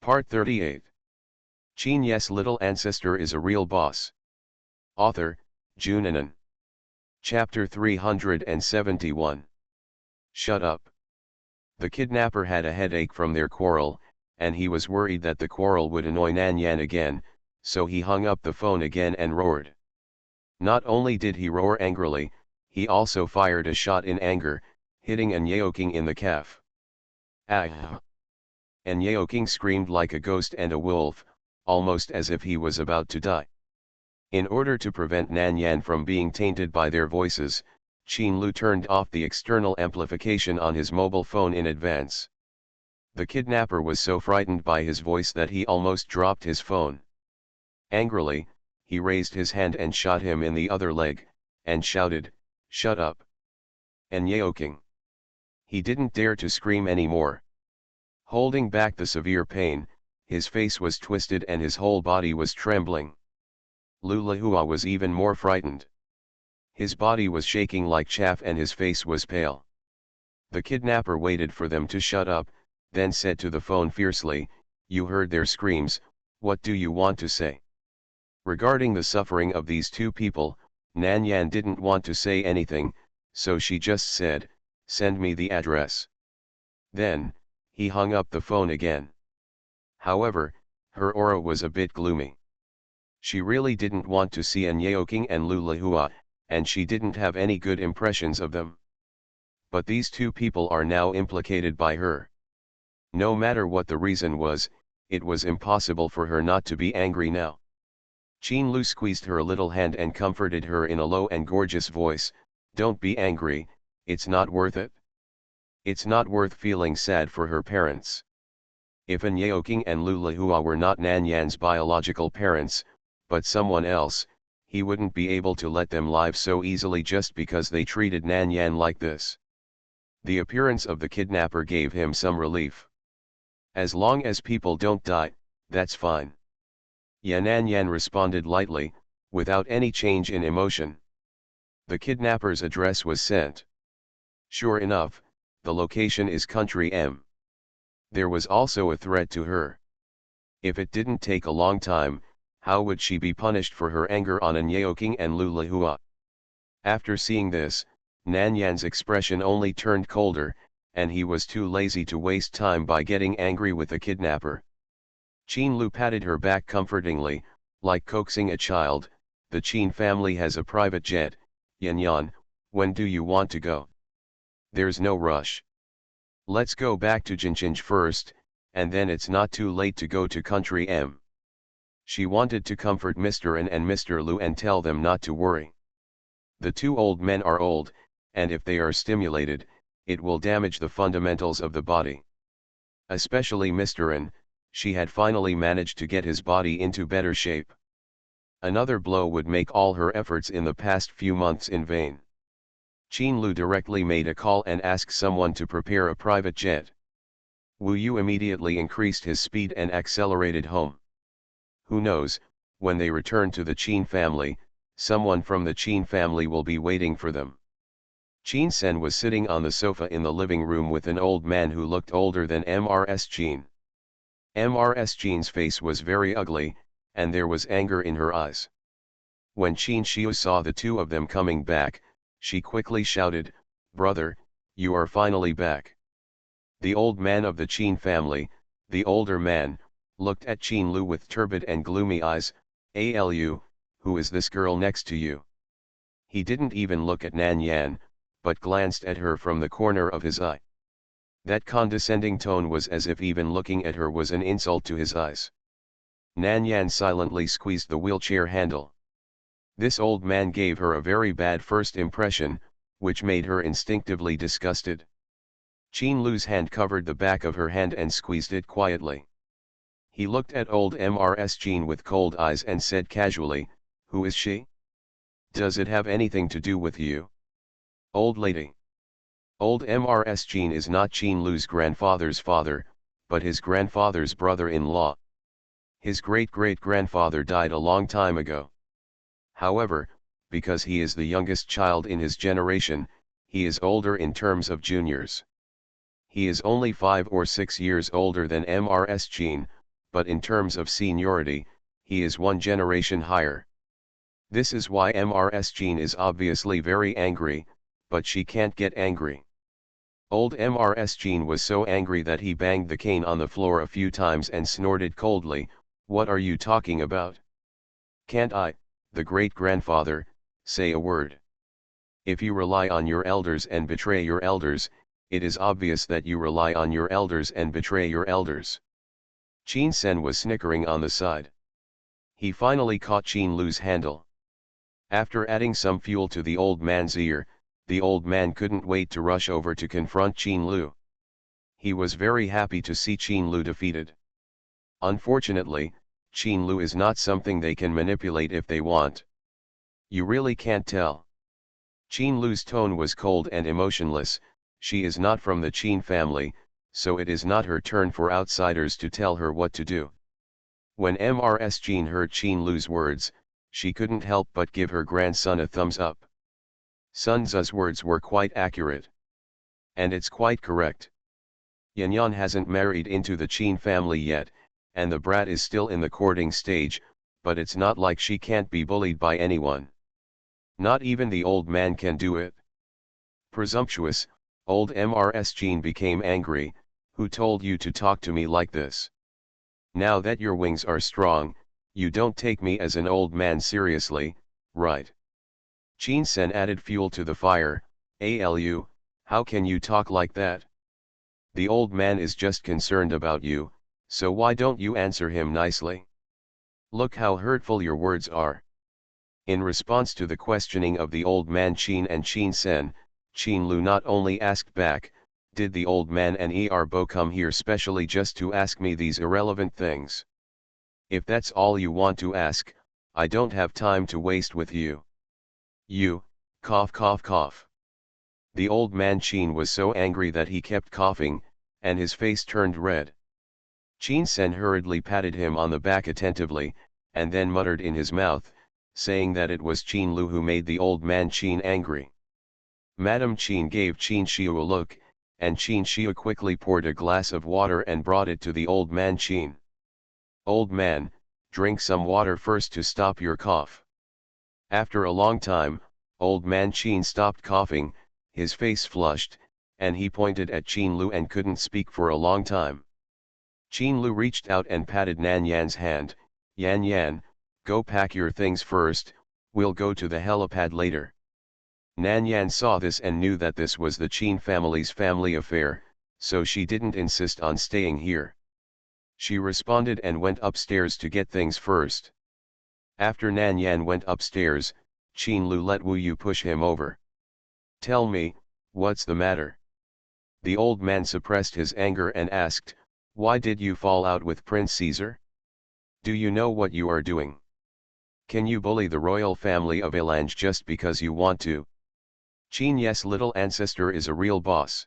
Part 38. Qin Ye's little ancestor is a real boss. Author, Junanan. Chapter 371. Shut up. The kidnapper had a headache from their quarrel, and he was worried that the quarrel would annoy Nan Yan again, so he hung up the phone again and roared. Not only did he roar angrily, he also fired a shot in anger, hitting An Yeoking in the calf. Ah! An Yeoking screamed like a ghost and a wolf, almost as if he was about to die. In order to prevent Nan Yan from being tainted by their voices, Qin Lu turned off the external amplification on his mobile phone in advance. The kidnapper was so frightened by his voice that he almost dropped his phone. Angrily, he raised his hand and shot him in the other leg, and shouted, "Shut up, An Yeoking." He didn't dare to scream anymore. Holding back the severe pain, his face was twisted and his whole body was trembling. Lu Lahua was even more frightened. His body was shaking like chaff and his face was pale. The kidnapper waited for them to shut up, then said to the phone fiercely, "You heard their screams, what do you want to say?" Regarding the suffering of these two people, Nan Yan didn't want to say anything, so she just said, "Send me the address." Then, he hung up the phone again. However, her aura was a bit gloomy. She really didn't want to see An Yeoking and Lu Lahua, and she didn't have any good impressions of them. But these two people are now implicated by her. No matter what the reason was, it was impossible for her not to be angry now. Qin Lu squeezed her little hand and comforted her in a low and gorgeous voice, "Don't be angry, it's not worth it. It's not worth feeling sad for her parents. If An Yeoking and Lu Lahua were not Nan Yan's biological parents, but someone else, he wouldn't be able to let them live so easily just because they treated Nan Yan like this." The appearance of the kidnapper gave him some relief. "As long as people don't die, that's fine." Nan Yan responded lightly, without any change in emotion. The kidnapper's address was sent. Sure enough, the location is Country M. There was also a threat to her. If it didn't take a long time, how would she be punished for her anger on An Yeoking and Lu Lahua? After seeing this, Nan Yan's expression only turned colder, and he was too lazy to waste time by getting angry with the kidnapper. Qin Lu patted her back comfortingly, like coaxing a child. "The Qin family has a private jet, Yan Yan, when do you want to go? There's no rush. Let's go back to Jinqing first, and then it's not too late to go to Country M." She wanted to comfort Mr. An and Mr. Lu and tell them not to worry. The two old men are old, and if they are stimulated, it will damage the fundamentals of the body. Especially Mr. An, she had finally managed to get his body into better shape. Another blow would make all her efforts in the past few months in vain. Qin Lu directly made a call and asked someone to prepare a private jet. Wu Yu immediately increased his speed and accelerated home. Who knows, when they return to the Qin family, someone from the Qin family will be waiting for them. Qin Sen was sitting on the sofa in the living room with an old man who looked older than Mrs. Qin. Mrs. Qin's face was very ugly, and there was anger in her eyes. When Qin Xiu saw the two of them coming back, she quickly shouted, "Brother, you are finally back." The old man of the Qin family, the older man, looked at Qin Lu with turbid and gloomy eyes. "Alu, who is this girl next to you?" He didn't even look at Nan Yan, but glanced at her from the corner of his eye. That condescending tone was as if even looking at her was an insult to his eyes. Nan Yan silently squeezed the wheelchair handle. This old man gave her a very bad first impression, which made her instinctively disgusted. Qin Lu's hand covered the back of her hand and squeezed it quietly. He looked at old Mrs. Qin with cold eyes and said casually, "Who is she? Does it have anything to do with you?" "Old lady." Old Mrs. Qin is not Qin Lu's grandfather's father, but his grandfather's brother-in-law. His great-great-grandfather died a long time ago. However, because he is the youngest child in his generation, he is older in terms of juniors. He is only 5 or 6 years older than Mrs. Qin, but in terms of seniority, he is one generation higher. This is why Mrs. Qin is obviously very angry, but she can't get angry. Old Mrs. Qin was so angry that he banged the cane on the floor a few times and snorted coldly, "What are you talking about? Can't I, the great-grandfather, say a word? If you rely on your elders and betray your elders, it is obvious that you rely on your elders and betray your elders." Qin Sen was snickering on the side. He finally caught Qin Lu's handle. After adding some fuel to the old man's ear, the old man couldn't wait to rush over to confront Qin Lu. He was very happy to see Qin Lu defeated. Unfortunately, Qin Lu is not something they can manipulate if they want. You really can't tell. Qin Lu's tone was cold and emotionless. She is not from the Qin family, so it is not her turn for outsiders to tell her what to do. When Mrs. Qin heard Qin Lu's words, she couldn't help but give her grandson a thumbs up. Sun Tzu's words were quite accurate. And it's quite correct. Yanyan hasn't married into the Qin family yet, and the brat is still in the courting stage, but it's not like she can't be bullied by anyone. Not even the old man can do it. Presumptuous, old Mrs. Qin became angry. "Who told you to talk to me like this? Now that your wings are strong, you don't take me as an old man seriously, right?" Qin Sen added fuel to the fire. "Alu, how can you talk like that? The old man is just concerned about you, so why don't you answer him nicely? Look how hurtful your words are." In response to the questioning of the old man Qin and Qin Sen, Qin Lu not only asked back, "Did the old man and Erbo come here specially just to ask me these irrelevant things? If that's all you want to ask, I don't have time to waste with you. You, cough cough cough." The old man Qin was so angry that he kept coughing, and his face turned red. Qin Sen hurriedly patted him on the back attentively, and then muttered in his mouth, saying that it was Qin Lu who made the old man Qin angry. Madame Qin gave Qin Xiu a look, and Qin Xiu quickly poured a glass of water and brought it to the old man Qin. "Old man, drink some water first to stop your cough." After a long time, old man Qin stopped coughing, his face flushed, and he pointed at Qin Lu and couldn't speak for a long time. Qin Lu reached out and patted Nan Yan's hand. "Yan Yan, go pack your things first, we'll go to the helipad later." Nan Yan saw this and knew that this was the Qin family's family affair, so she didn't insist on staying here. She responded and went upstairs to get things first. After Nan Yan went upstairs, Qin Lu let Wu Yu push him over. "Tell me, what's the matter?" The old man suppressed his anger and asked, "Why did you fall out with Prince Caesar? Do you know what you are doing? Can you bully the royal family of Elange just because you want to?" Qin Ye's little ancestor is a real boss.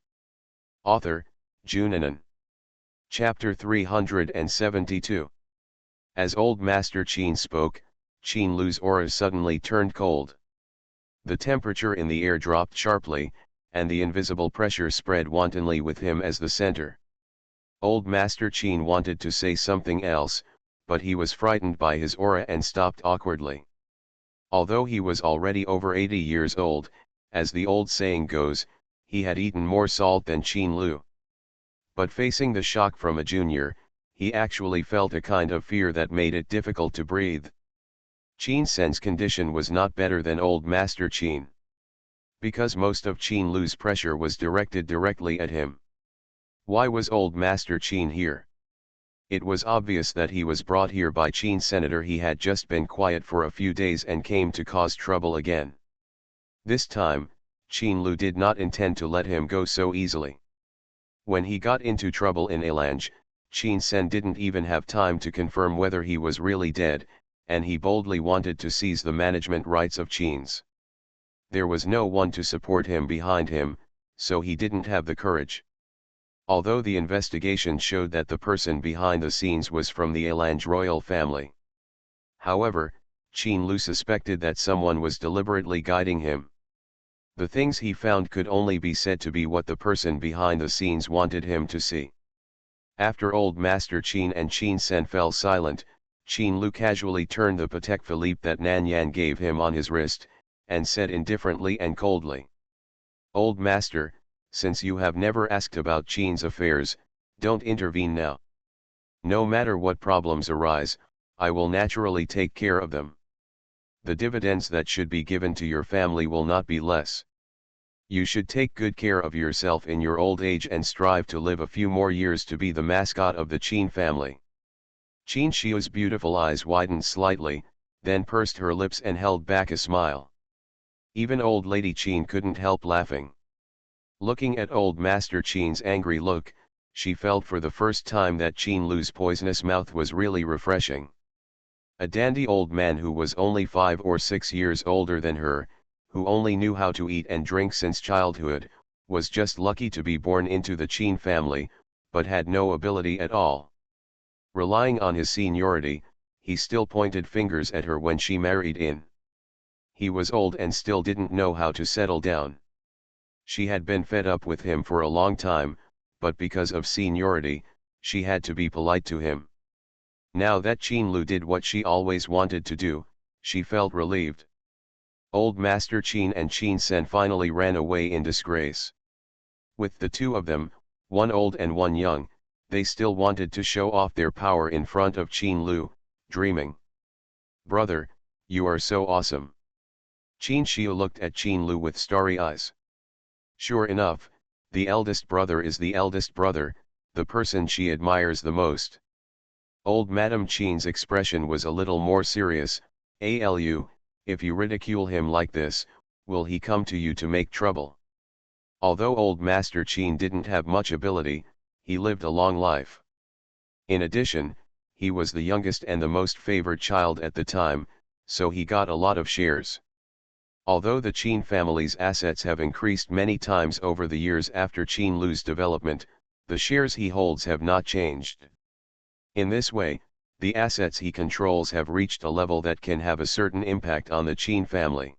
Author, Junanan. Chapter 372. As old Master Qin spoke, Qin Lu's aura suddenly turned cold. The temperature in the air dropped sharply, and the invisible pressure spread wantonly with him as the center. Old Master Qin wanted to say something else, but he was frightened by his aura and stopped awkwardly. Although he was already over 80 years old, as the old saying goes, he had eaten more salt than Qin Lu. But facing the shock from a junior, he actually felt a kind of fear that made it difficult to breathe. Qin Sen's condition was not better than old Master Qin. Because most of Qin Lu's pressure was directed directly at him. Why was old Master Qin here? It was obvious that he was brought here by Qin Senator. He had just been quiet for a few days and came to cause trouble again. This time, Qin Lu did not intend to let him go so easily. When he got into trouble in Elange, Qin Sen didn't even have time to confirm whether he was really dead, and he boldly wanted to seize the management rights of Qin's. There was no one to support him behind him, so he didn't have the courage. Although the investigation showed that the person behind the scenes was from the Elange royal family. However, Qin Lu suspected that someone was deliberately guiding him. The things he found could only be said to be what the person behind the scenes wanted him to see. After old Master Qin and Qin Sen fell silent, Qin Lu casually turned the Patek Philippe that Nan Yan gave him on his wrist, and said indifferently and coldly, "Old Master, since you have never asked about Qin's affairs, don't intervene now. No matter what problems arise, I will naturally take care of them. The dividends that should be given to your family will not be less. You should take good care of yourself in your old age and strive to live a few more years to be the mascot of the Qin family." Qin Shi's beautiful eyes widened slightly, then pursed her lips and held back a smile. Even old lady Qin couldn't help laughing. Looking at old Master Qin's angry look, she felt for the first time that Qin Lu's poisonous mouth was really refreshing. A dandy old man who was only 5 or 6 years older than her, who only knew how to eat and drink since childhood, was just lucky to be born into the Qin family, but had no ability at all. Relying on his seniority, he still pointed fingers at her when she married in. He was old and still didn't know how to settle down. She had been fed up with him for a long time, but because of seniority, she had to be polite to him. Now that Qin Lu did what she always wanted to do, she felt relieved. Old Master Qin and Qin Sen finally ran away in disgrace. With the two of them, one old and one young, they still wanted to show off their power in front of Qin Lu, dreaming. "Brother, you are so awesome." Qin Shi looked at Qin Lu with starry eyes. Sure enough, the eldest brother is the eldest brother, the person she admires the most. Old Madame Qin's expression was a little more serious. "Alu, if you ridicule him like this, will he come to you to make trouble?" Although old Master Qin didn't have much ability, he lived a long life. In addition, he was the youngest and the most favored child at the time, so he got a lot of shares. Although the Qin family's assets have increased many times over the years after Qin Lu's development, the shares he holds have not changed. In this way, the assets he controls have reached a level that can have a certain impact on the Qin family.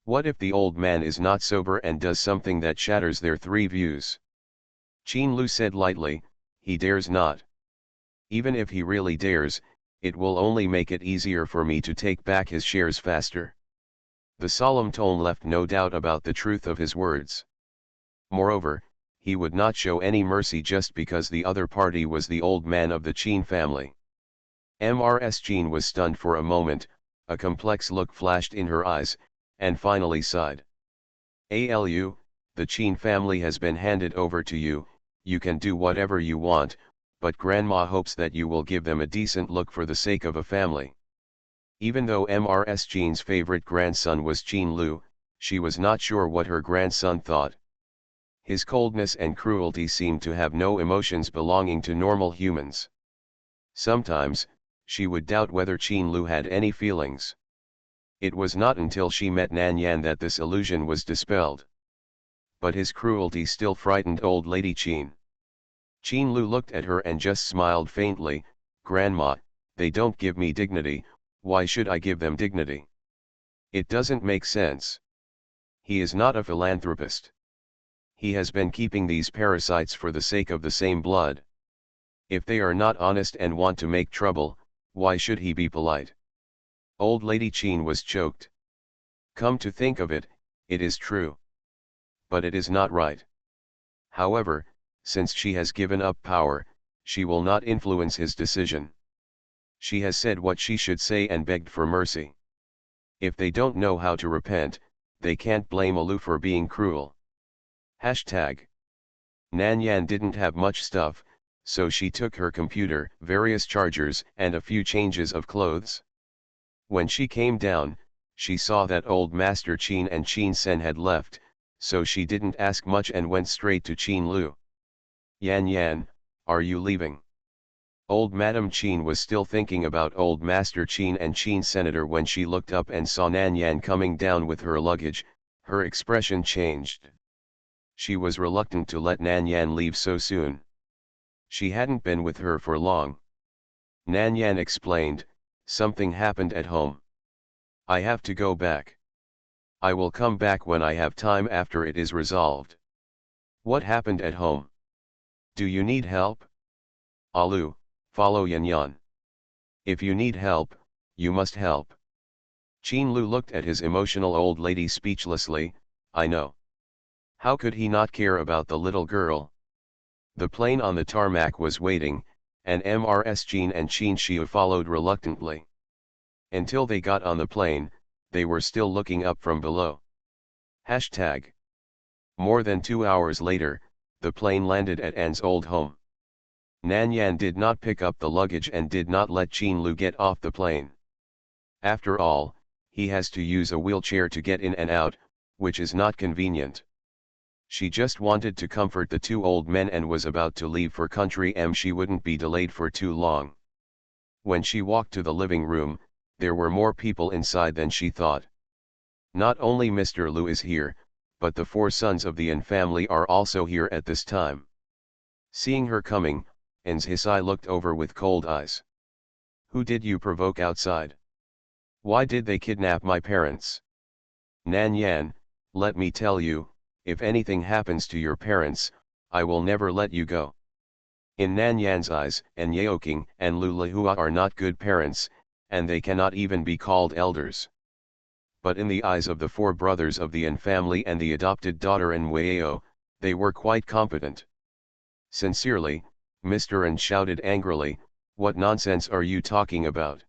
What if the old man is not sober and does something that shatters their three views? Qin Lu said lightly, "He dares not. Even if he really dares, it will only make it easier for me to take back his shares faster." The solemn tone left no doubt about the truth of his words. Moreover, he would not show any mercy just because the other party was the old man of the Qin family. Ms. Qin was stunned for a moment, a complex look flashed in her eyes, and finally sighed. "Alu, the Qin family has been handed over to you, you can do whatever you want, but Grandma hopes that you will give them a decent look for the sake of a family." Even though Ms. Qin's favorite grandson was Qin Lu, she was not sure what her grandson thought. His coldness and cruelty seemed to have no emotions belonging to normal humans. Sometimes, she would doubt whether Qin Lu had any feelings. It was not until she met Nan Yan that this illusion was dispelled. But his cruelty still frightened old lady Qin. Qin Lu looked at her and just smiled faintly. "Grandma, they don't give me dignity, why should I give them dignity? It doesn't make sense. He is not a philanthropist. He has been keeping these parasites for the sake of the same blood. If they are not honest and want to make trouble, why should he be polite?" Old lady Qin was choked. Come to think of it, it is true. But it is not right. However, since she has given up power, she will not influence his decision. She has said what she should say and begged for mercy. If they don't know how to repent, they can't blame Alu for being cruel. Hashtag. Nan Yan didn't have much stuff, so she took her computer, various chargers, and a few changes of clothes. When she came down, she saw that old Master Qin and Qin Sen had left, so she didn't ask much and went straight to Qin Lu. "Yan Yan, are you leaving?" Old Madame Qin was still thinking about old Master Qin and Qin Senator when she looked up and saw Nan Yan coming down with her luggage. Her expression changed. She was reluctant to let Nan Yan leave so soon. She hadn't been with her for long. Nan Yan explained, "Something happened at home. I have to go back. I will come back when I have time after it is resolved." "What happened at home? Do you need help?" Alu, follow Yan Yan. If you need help, you must help. Qin Lu looked at his emotional old lady speechlessly. I know. How could he not care about the little girl? The plane on the tarmac was waiting, and Mrs. Qin and Qin Shi followed reluctantly. Until they got on the plane, they were still looking up from below. Hashtag. More than 2 hours later, the plane landed at An's old home. Nan Yan did not pick up the luggage and did not let Qin Lu get off the plane. After all, he has to use a wheelchair to get in and out, which is not convenient. She just wanted to comfort the two old men and was about to leave for country M. She wouldn't be delayed for too long. When she walked to the living room, there were more people inside than she thought. Not only Mr. Lu is here, but the 4 sons of the An family are also here at this time. Seeing her coming, An's Hisai looked over with cold eyes. Who did you provoke outside? Why did they kidnap my parents? Nan Yan, let me tell you, if anything happens to your parents, I will never let you go. In Nan Yan's eyes, An Yeoking and Lu Lihua are not good parents, and they cannot even be called elders. But in the eyes of the 4 brothers of the An family and the adopted daughter An Weiao, they were quite competent. Sincerely, Mr. An shouted angrily, what nonsense are you talking about?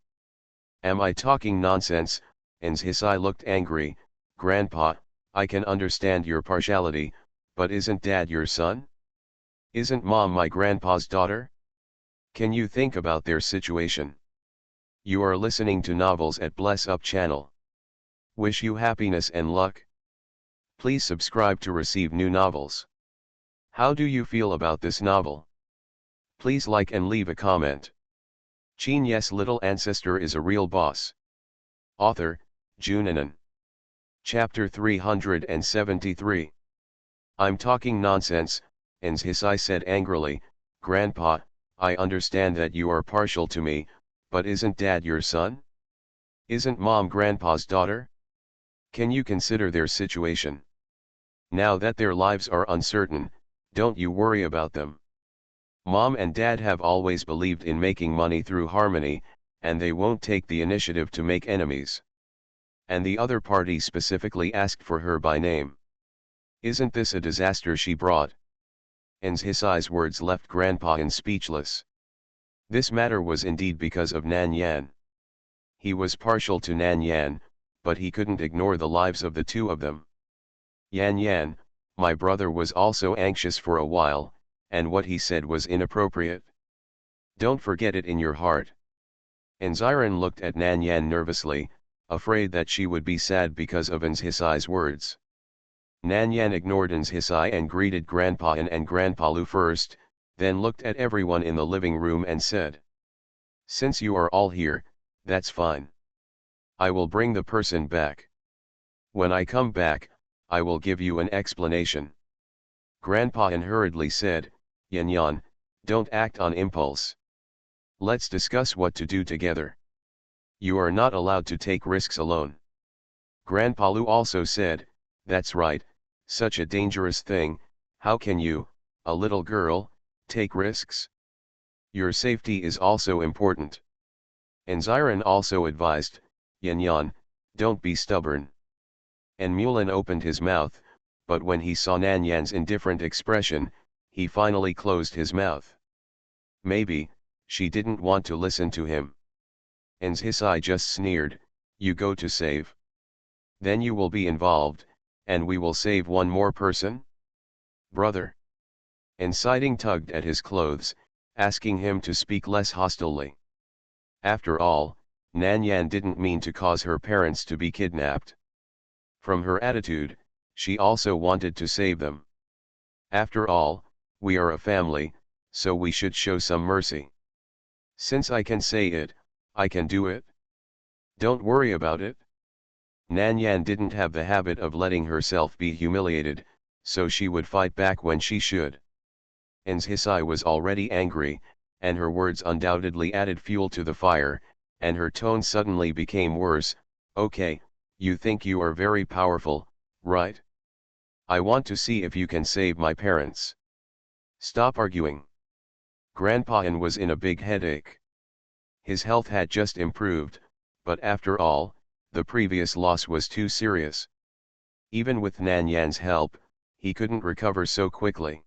Am I talking nonsense? An's Hisai looked angry. Grandpa, I can understand your partiality, but isn't Dad your son? Isn't Mom my grandpa's daughter? Can you think about their situation? You are listening to novels at Bless Up channel. Wish you happiness and luck. Please subscribe to receive new novels. How do you feel about this novel? Please like and leave a comment. Qin Ye's little ancestor is a real boss. Author, Junanan. Chapter 373. I'm talking nonsense, An's Hisai said angrily. Grandpa, I understand that you are partial to me, but isn't Dad your son? Isn't Mom Grandpa's daughter? Can you consider their situation? Now that their lives are uncertain, don't you worry about them. Mom and Dad have always believed in making money through harmony, and they won't take the initiative to make enemies. And the other party specifically asked for her by name. Isn't this a disaster she brought? An's Hisai's words left Grandpa An speechless. This matter was indeed because of Nan Yan. He was partial to Nan Yan, but he couldn't ignore the lives of the 2 of them. Yan Yan, my brother was also anxious for a while, and what he said was inappropriate. Don't forget it in your heart. Anziran looked at Nan Yan nervously, afraid that she would be sad because of An's Hisai's words. Nan Yan ignored An's Hisai and greeted Grandpa An and Grandpa Lu first, then looked at everyone in the living room and said, since you are all here, that's fine. I will bring the person back. When I come back, I will give you an explanation. Grandpa An hurriedly said, Yan Yan, don't act on impulse. Let's discuss what to do together. You are not allowed to take risks alone. Grandpa Lu also said, that's right, such a dangerous thing, how can you, a little girl, take risks? Your safety is also important. Anziran also advised, Yan Yan, don't be stubborn. And Mulan opened his mouth, but when he saw Nan Yan's indifferent expression, he finally closed his mouth. Maybe, she didn't want to listen to him. An's Hisai just sneered, you go to save. Then you will be involved, and we will save one more person? Brother. And Siding tugged at his clothes, asking him to speak less hostilely. After all, Nan Yan didn't mean to cause her parents to be kidnapped. From her attitude, she also wanted to save them. After all, we are a family, so we should show some mercy. Since I can say it, I can do it. Don't worry about it. Nan Yan didn't have the habit of letting herself be humiliated, so she would fight back when she should. An's Hisai was already angry, and her words undoubtedly added fuel to the fire, and her tone suddenly became worse. Okay, you think you are very powerful, right? I want to see if you can save my parents. Stop arguing. Grandpa An was in a big headache. His health had just improved, but after all, the previous loss was too serious. Even with Nan Yan's help, he couldn't recover so quickly.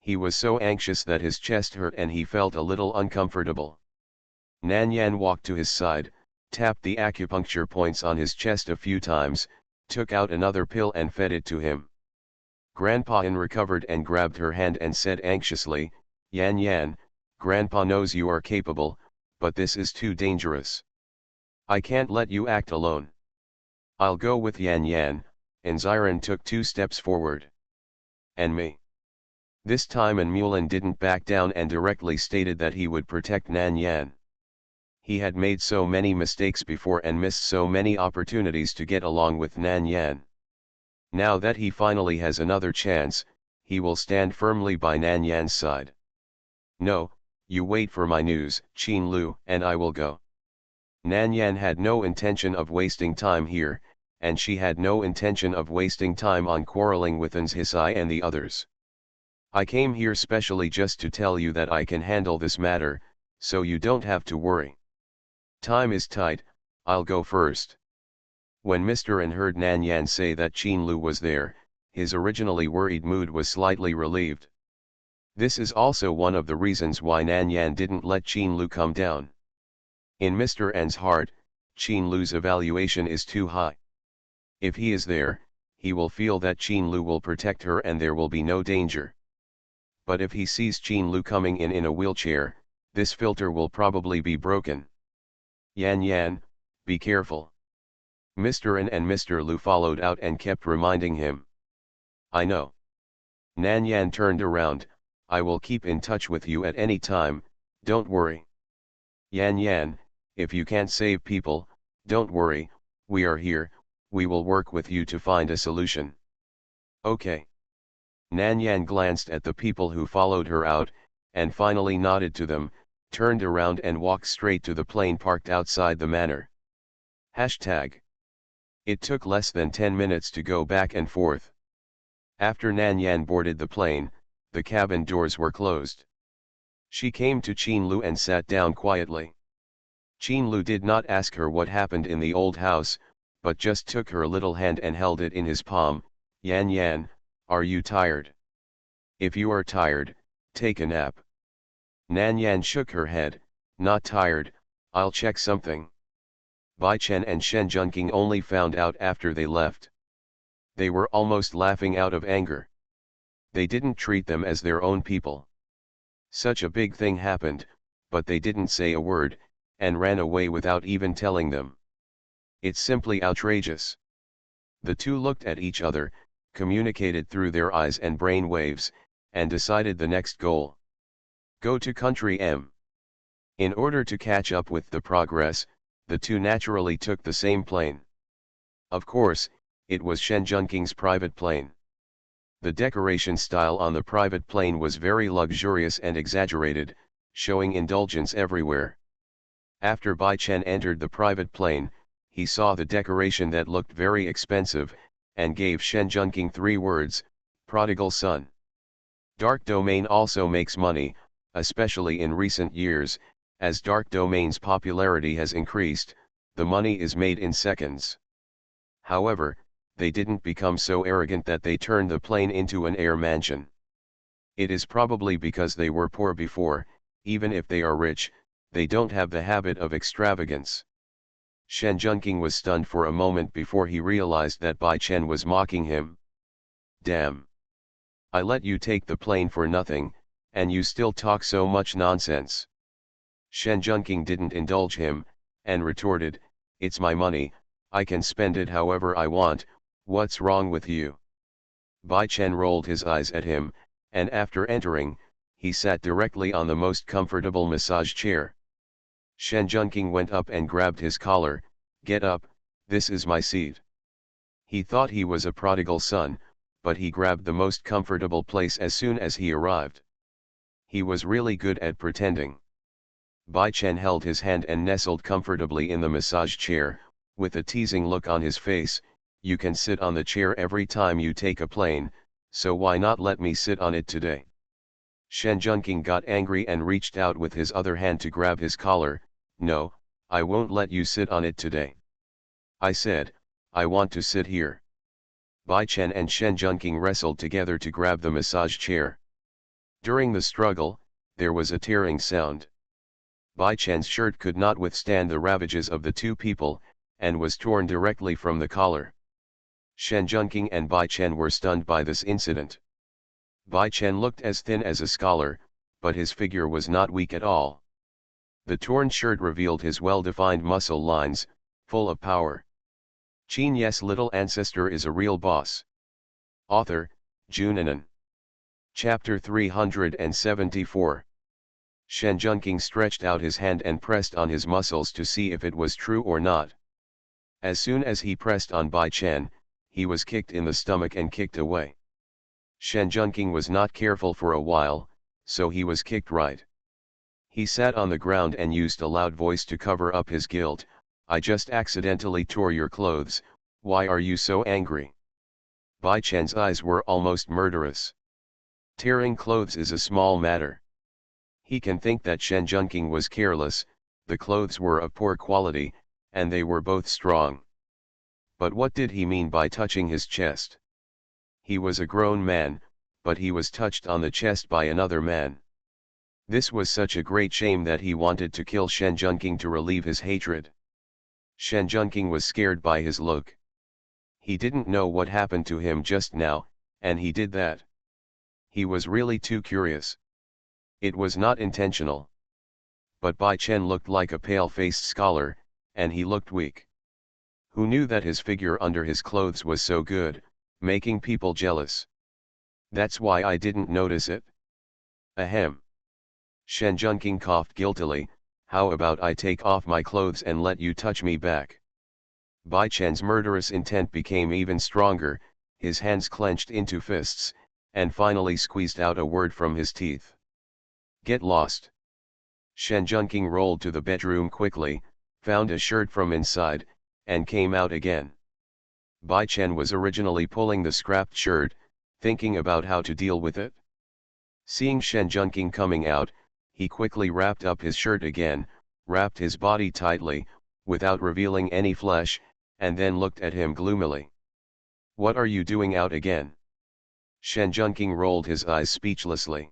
He was so anxious that his chest hurt and he felt a little uncomfortable. Nan Yan walked to his side, tapped the acupuncture points on his chest a few times, took out another pill and fed it to him. Grandpa An recovered and grabbed her hand and said anxiously, "Yan Yan, Grandpa knows you are capable, but this is too dangerous. I can't let you act alone. I'll go with Yan Yan," and Ziran took 2 steps forward. "And me." This time An Mulin didn't back down and directly stated that he would protect Nan Yan. He had made so many mistakes before and missed so many opportunities to get along with Nan Yan. Now that he finally has another chance, he will stand firmly by Nan Yan's side. "No, you wait for my news, Qin Lu, and I will go." Nan Yan had no intention of wasting time here, and she had no intention of wasting time on quarreling with Ans Hisai and the others. "I came here specially just to tell you that I can handle this matter, so you don't have to worry. Time is tight, I'll go first." When Mr. An heard Nan Yan say that Qin Lu was there, his originally worried mood was slightly relieved. This is also one of the reasons why Nan Yan didn't let Qin Lu come down. In Mr. An's heart, Qin Lu's evaluation is too high. If he is there, he will feel that Qin Lu will protect her and there will be no danger. But if he sees Qin Lu coming in a wheelchair, this filter will probably be broken. "Yan Yan, be careful." Mr. An and Mr. Lu followed out and kept reminding him. "I know." Nan Yan turned around, "I will keep in touch with you at any time, don't worry." "Yan Yan, if you can't save people, don't worry, we are here, we will work with you to find a solution." "Okay." Nan Yan glanced at the people who followed her out, and finally nodded to them, turned around and walked straight to the plane parked outside the manor. Hashtag. It took less than 10 minutes to go back and forth. After Nan Yan boarded the plane, the cabin doors were closed. She came to Qin Lu and sat down quietly. Qin Lu did not ask her what happened in the old house, but just took her little hand and held it in his palm. "Yan Yan, are you tired? If you are tired, take a nap." Nan Yan shook her head, "Not tired, I'll check something." Bai Chen and Shen Junqing only found out after they left. They were almost laughing out of anger. They didn't treat them as their own people. Such a big thing happened, but they didn't say a word, and ran away without even telling them. It's simply outrageous. The two looked at each other, communicated through their eyes and brain waves, and decided the next goal. Go to Country M. In order to catch up with the progress, the two naturally took the same plane. Of course, it was Shen Junqing's private plane. The decoration style on the private plane was very luxurious and exaggerated, showing indulgence everywhere. After Bai Chen entered the private plane, he saw the decoration that looked very expensive, and gave Shen Junqing 3 words, "Prodigal son." Dark domain also makes money, especially in recent years, as dark domain's popularity has increased, the money is made in seconds. However, they didn't become so arrogant that they turned the plane into an air mansion. It is probably because they were poor before, even if they are rich, they don't have the habit of extravagance. Shen Junqing was stunned for a moment before he realized that Bai Chen was mocking him. "Damn! I let you take the plane for nothing, and you still talk so much nonsense." Shen Junqing didn't indulge him, and retorted, "It's my money, I can spend it however I want, what's wrong with you?" Bai Chen rolled his eyes at him, and after entering, he sat directly on the most comfortable massage chair. Shen Junqing went up and grabbed his collar. "Get up, this is my seat." He thought he was a prodigal son, but he grabbed the most comfortable place as soon as he arrived. He was really good at pretending. Bai Chen held his hand and nestled comfortably in the massage chair, with a teasing look on his face. "You can sit on the chair every time you take a plane, so why not let me sit on it today?" Shen Junqing got angry and reached out with his other hand to grab his collar. "No, I won't let you sit on it today. I said, I want to sit here." Bai Chen and Shen Junqing wrestled together to grab the massage chair. During the struggle, there was a tearing sound. Bai Chen's shirt could not withstand the ravages of the two people, and was torn directly from the collar. Shen Junqing and Bai Chen were stunned by this incident. Bai Chen looked as thin as a scholar, but his figure was not weak at all. The torn shirt revealed his well-defined muscle lines, full of power. Qin Ye's little ancestor is a real boss. Author, Junanan. Chapter 374. Shen Junqing stretched out his hand and pressed on his muscles to see if it was true or not. As soon as he pressed on Bai Chen, he was kicked in the stomach and kicked away. Shen Junqing was not careful for a while, so he was kicked right. He sat on the ground and used a loud voice to cover up his guilt. "I just accidentally tore your clothes, why are you so angry?" Bai Chen's eyes were almost murderous. Tearing clothes is a small matter. He can think that Shen Junqing was careless, the clothes were of poor quality, and they were both strong. But what did he mean by touching his chest? He was a grown man, but he was touched on the chest by another man. This was such a great shame that he wanted to kill Shen Junqing to relieve his hatred. Shen Junqing was scared by his look. He didn't know what happened to him just now, and he did that. He was really too curious. It was not intentional. But Bai Chen looked like a pale-faced scholar, and he looked weak. Who knew that his figure under his clothes was so good, making people jealous? That's why I didn't notice it. Ahem. Shen Junqing coughed guiltily. "How about I take off my clothes and let you touch me back?" Bai Chen's murderous intent became even stronger, his hands clenched into fists, and finally squeezed out a word from his teeth. "Get lost." Shen Junqing rolled to the bedroom quickly, found a shirt from inside, and came out again. Bai Chen was originally pulling the scrapped shirt, thinking about how to deal with it. Seeing Shen Junqing coming out, he quickly wrapped up his shirt again, wrapped his body tightly, without revealing any flesh, and then looked at him gloomily. "What are you doing out again?" Shen Junqing rolled his eyes speechlessly.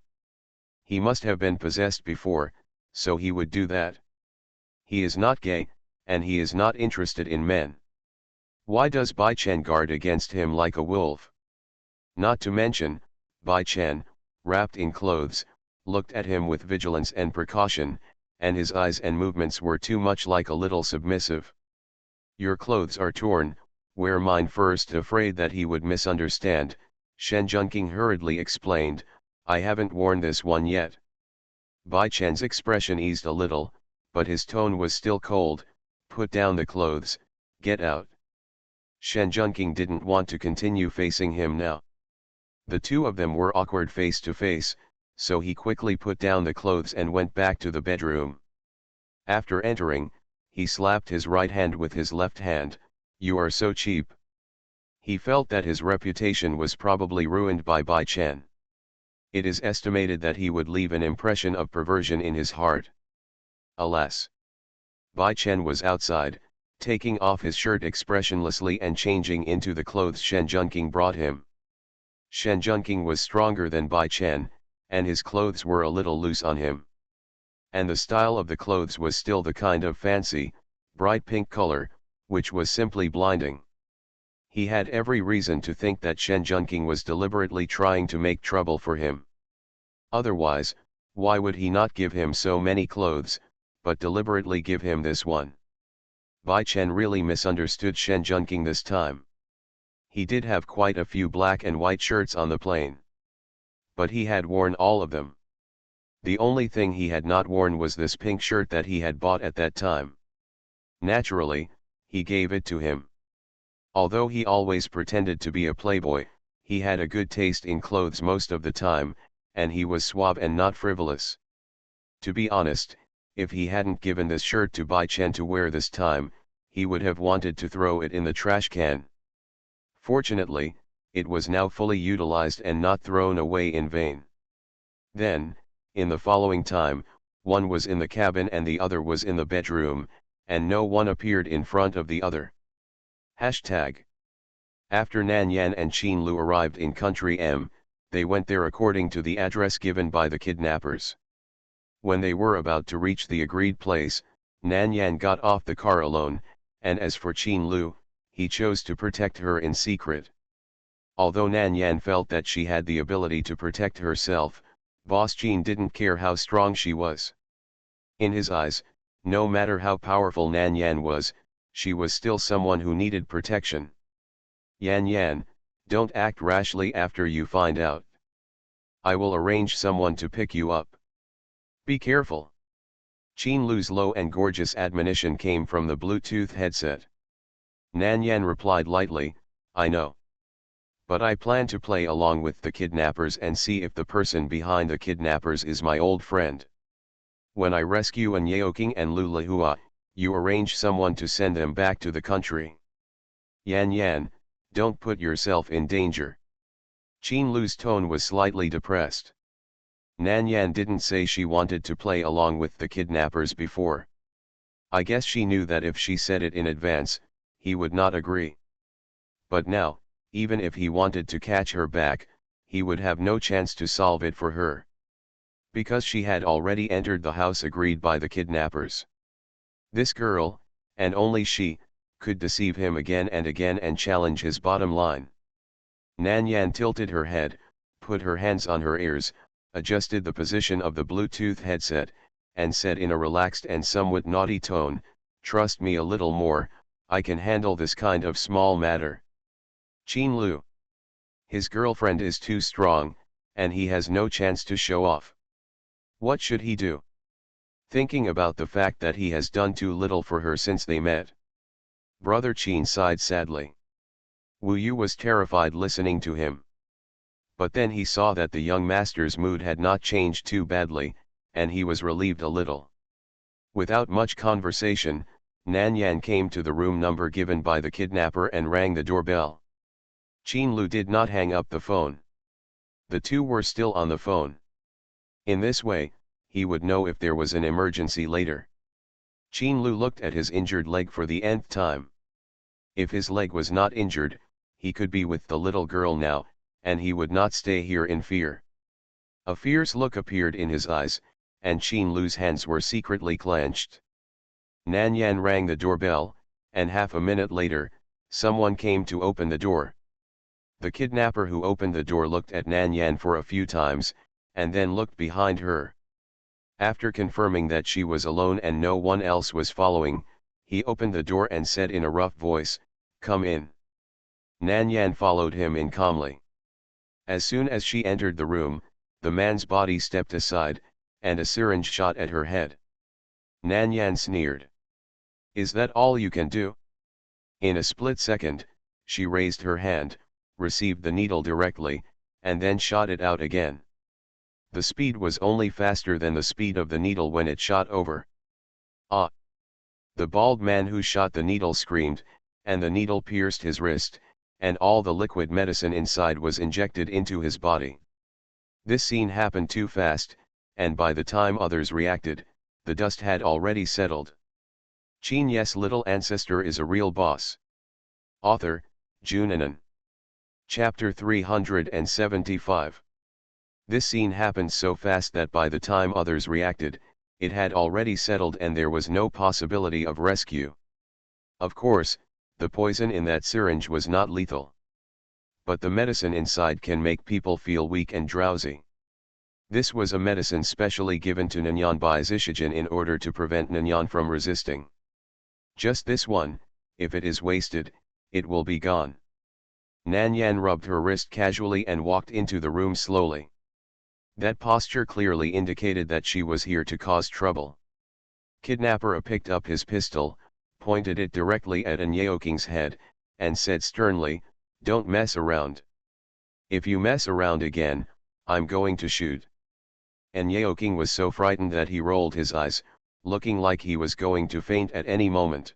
He must have been possessed before, so he would do that. He is not gay, and he is not interested in men. Why does Bai Chen guard against him like a wolf? Not to mention, Bai Chen, wrapped in clothes, looked at him with vigilance and precaution, and his eyes and movements were too much like a little submissive. "Your clothes are torn, wear mine first." Afraid that he would misunderstand, Shen Junqing hurriedly explained, "I haven't worn this one yet." Bai Chen's expression eased a little, but his tone was still cold. "Put down the clothes, get out." Shen Junqing didn't want to continue facing him now. The two of them were awkward face to face, so he quickly put down the clothes and went back to the bedroom. After entering, he slapped his right hand with his left hand. "You are so cheap." He felt that his reputation was probably ruined by Bai Chen. It is estimated that he would leave an impression of perversion in his heart. Alas! Bai Chen was outside, taking off his shirt expressionlessly and changing into the clothes Shen Junqing brought him. Shen Junqing was stronger than Bai Chen, and his clothes were a little loose on him. And the style of the clothes was still the kind of fancy, bright pink color, which was simply blinding. He had every reason to think that Shen Junqing was deliberately trying to make trouble for him. Otherwise, why would he not give him so many clothes, but deliberately give him this one? Bai Chen really misunderstood Shen Junqing this time. He did have quite a few black and white shirts on the plane. But he had worn all of them. The only thing he had not worn was this pink shirt that he had bought at that time. Naturally, he gave it to him. Although he always pretended to be a playboy, he had a good taste in clothes most of the time, and he was suave and not frivolous. To be honest, if he hadn't given this shirt to Bai Chen to wear this time, he would have wanted to throw it in the trash can. Fortunately, it was now fully utilized and not thrown away in vain. Then, in the following time, one was in the cabin and the other was in the bedroom, and no one appeared in front of the other. Hashtag. After Nan Yan and Qin Lu arrived in country M, they went there according to the address given by the kidnappers. When they were about to reach the agreed place, Nan Yan got off the car alone, and as for Qin Lu, he chose to protect her in secret. Although Nan Yan felt that she had the ability to protect herself, Boss Qin didn't care how strong she was. In his eyes, no matter how powerful Nan Yan was, she was still someone who needed protection. Yan Yan, don't act rashly after you find out. I will arrange someone to pick you up. Be careful. Qin Lu's low and gorgeous admonition came from the Bluetooth headset. Nan Yan replied lightly, I know. But I plan to play along with the kidnappers and see if the person behind the kidnappers is my old friend. When I rescue An Yeoking and Lu Lahua, you arrange someone to send them back to the country. Yan Yan, don't put yourself in danger. Qin Lu's tone was slightly depressed. Nan Yan didn't say she wanted to play along with the kidnappers before. I guess she knew that if she said it in advance, he would not agree. But now, even if he wanted to catch her back, he would have no chance to solve it for her. Because she had already entered the house agreed by the kidnappers. This girl, and only she, could deceive him again and challenge his bottom line. Nan Yan tilted her head, put her hands on her ears, adjusted the position of the Bluetooth headset, and said in a relaxed and somewhat naughty tone, trust me a little more, I can handle this kind of small matter. Qin Lu. His girlfriend is too strong, and he has no chance to show off. What should he do? Thinking about the fact that he has done too little for her since they met. Brother Qin sighed sadly. Wu Yu was terrified listening to him. But then he saw that the young master's mood had not changed too badly, and he was relieved a little. Without much conversation, Nan Yan came to the room number given by the kidnapper and rang the doorbell. Qin Lu did not hang up the phone. The two were still on the phone. In this way, he would know if there was an emergency later. Qin Lu looked at his injured leg for the nth time. If his leg was not injured, he could be with the little girl now, and he would not stay here in fear. A fierce look appeared in his eyes, and Qin Lu's hands were secretly clenched. Nan Yan rang the doorbell, and half a minute later, someone came to open the door. The kidnapper who opened the door looked at Nan Yan for a few times, and then looked behind her. After confirming that she was alone and no one else was following, he opened the door and said in a rough voice, come in. Nan Yan followed him in calmly. As soon as she entered the room, the man's body stepped aside, and a syringe shot at her head. Nan Yan sneered. Is that all you can do? In a split second, she raised her hand, received the needle directly, and then shot it out again. The speed was only faster than the speed of the needle when it shot over. Ah! The bald man who shot the needle screamed, and the needle pierced his wrist, and all the liquid medicine inside was injected into his body. This scene happened too fast, and by the time others reacted, the dust had already settled. Qin Ye's little ancestor is a real boss. Author, Junanan. Chapter 375. This scene happened so fast that by the time others reacted, it had already settled and there was no possibility of rescue. Of course, the poison in that syringe was not lethal. But the medicine inside can make people feel weak and drowsy. This was a medicine specially given to Nanyan by Zishijan in order to prevent Nanyan from resisting. Just this one, if it is wasted, it will be gone. Nanyan rubbed her wrist casually and walked into the room slowly. That posture clearly indicated that she was here to cause trouble. Kidnapper picked up his pistol, pointed it directly at An Yeoking's head, and said sternly, don't mess around. If you mess around again, I'm going to shoot. An Yeoking was so frightened that he rolled his eyes, looking like he was going to faint at any moment.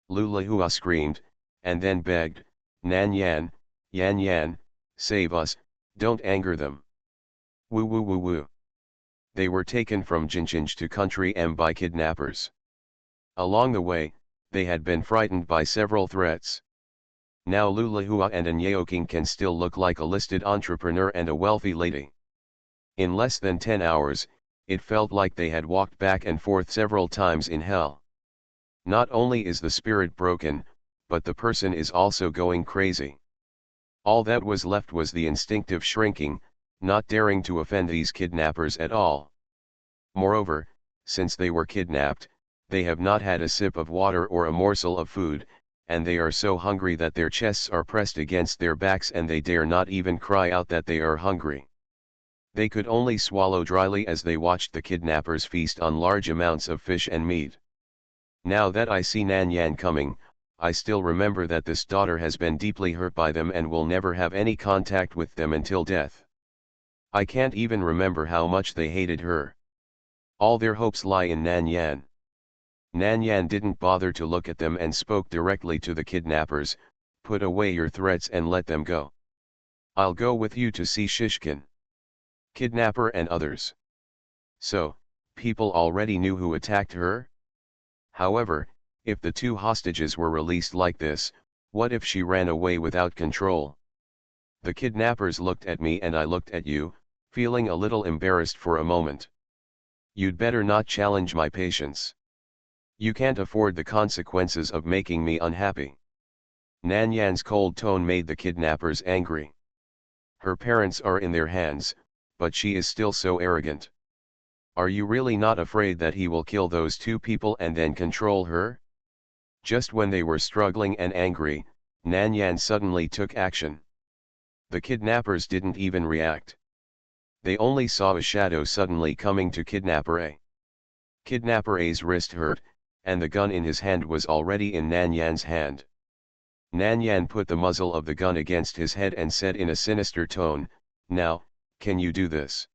Lu Lahua screamed, and then begged, Nan Yan, Yan Yan, save us, don't anger them. Woo woo woo woo. They were taken from Jinjinj to country M by kidnappers. Along the way, they had been frightened by several threats. Now Lulahua and Anyeoking can still look like a listed entrepreneur and a wealthy lady. In less than 10 hours, it felt like they had walked back and forth several times in hell. Not only is the spirit broken, but the person is also going crazy. All that was left was the instinctive shrinking, not daring to offend these kidnappers at all. Moreover, since they were kidnapped, they have not had a sip of water or a morsel of food, and they are so hungry that their chests are pressed against their backs and they dare not even cry out that they are hungry. They could only swallow dryly as they watched the kidnappers feast on large amounts of fish and meat. Now that I see Nan Yan coming, I still remember that this daughter has been deeply hurt by them and will never have any contact with them until death. I can't even remember how much they hated her. All their hopes lie in Nan Yan. Nan Yan didn't bother to look at them and spoke directly to the kidnappers, "Put away your threats and let them go. I'll go with you to see Shishkin, kidnapper and others." So, people already knew who attacked her? However, if the two hostages were released like this, what if she ran away without control? The kidnappers looked at me and I looked at you, feeling a little embarrassed for a moment. You'd better not challenge my patience. You can't afford the consequences of making me unhappy. Nan Yan's cold tone made the kidnappers angry. Her parents are in their hands, but she is still so arrogant. Are you really not afraid that he will kill those two people and then control her? Just when they were struggling and angry, Nan Yan suddenly took action. The kidnappers didn't even react. They only saw a shadow suddenly coming to Kidnapper A. Kidnapper A's wrist hurt, and the gun in his hand was already in Nan Yan's hand. Nan Yan put the muzzle of the gun against his head and said in a sinister tone, "Now, can you do this?"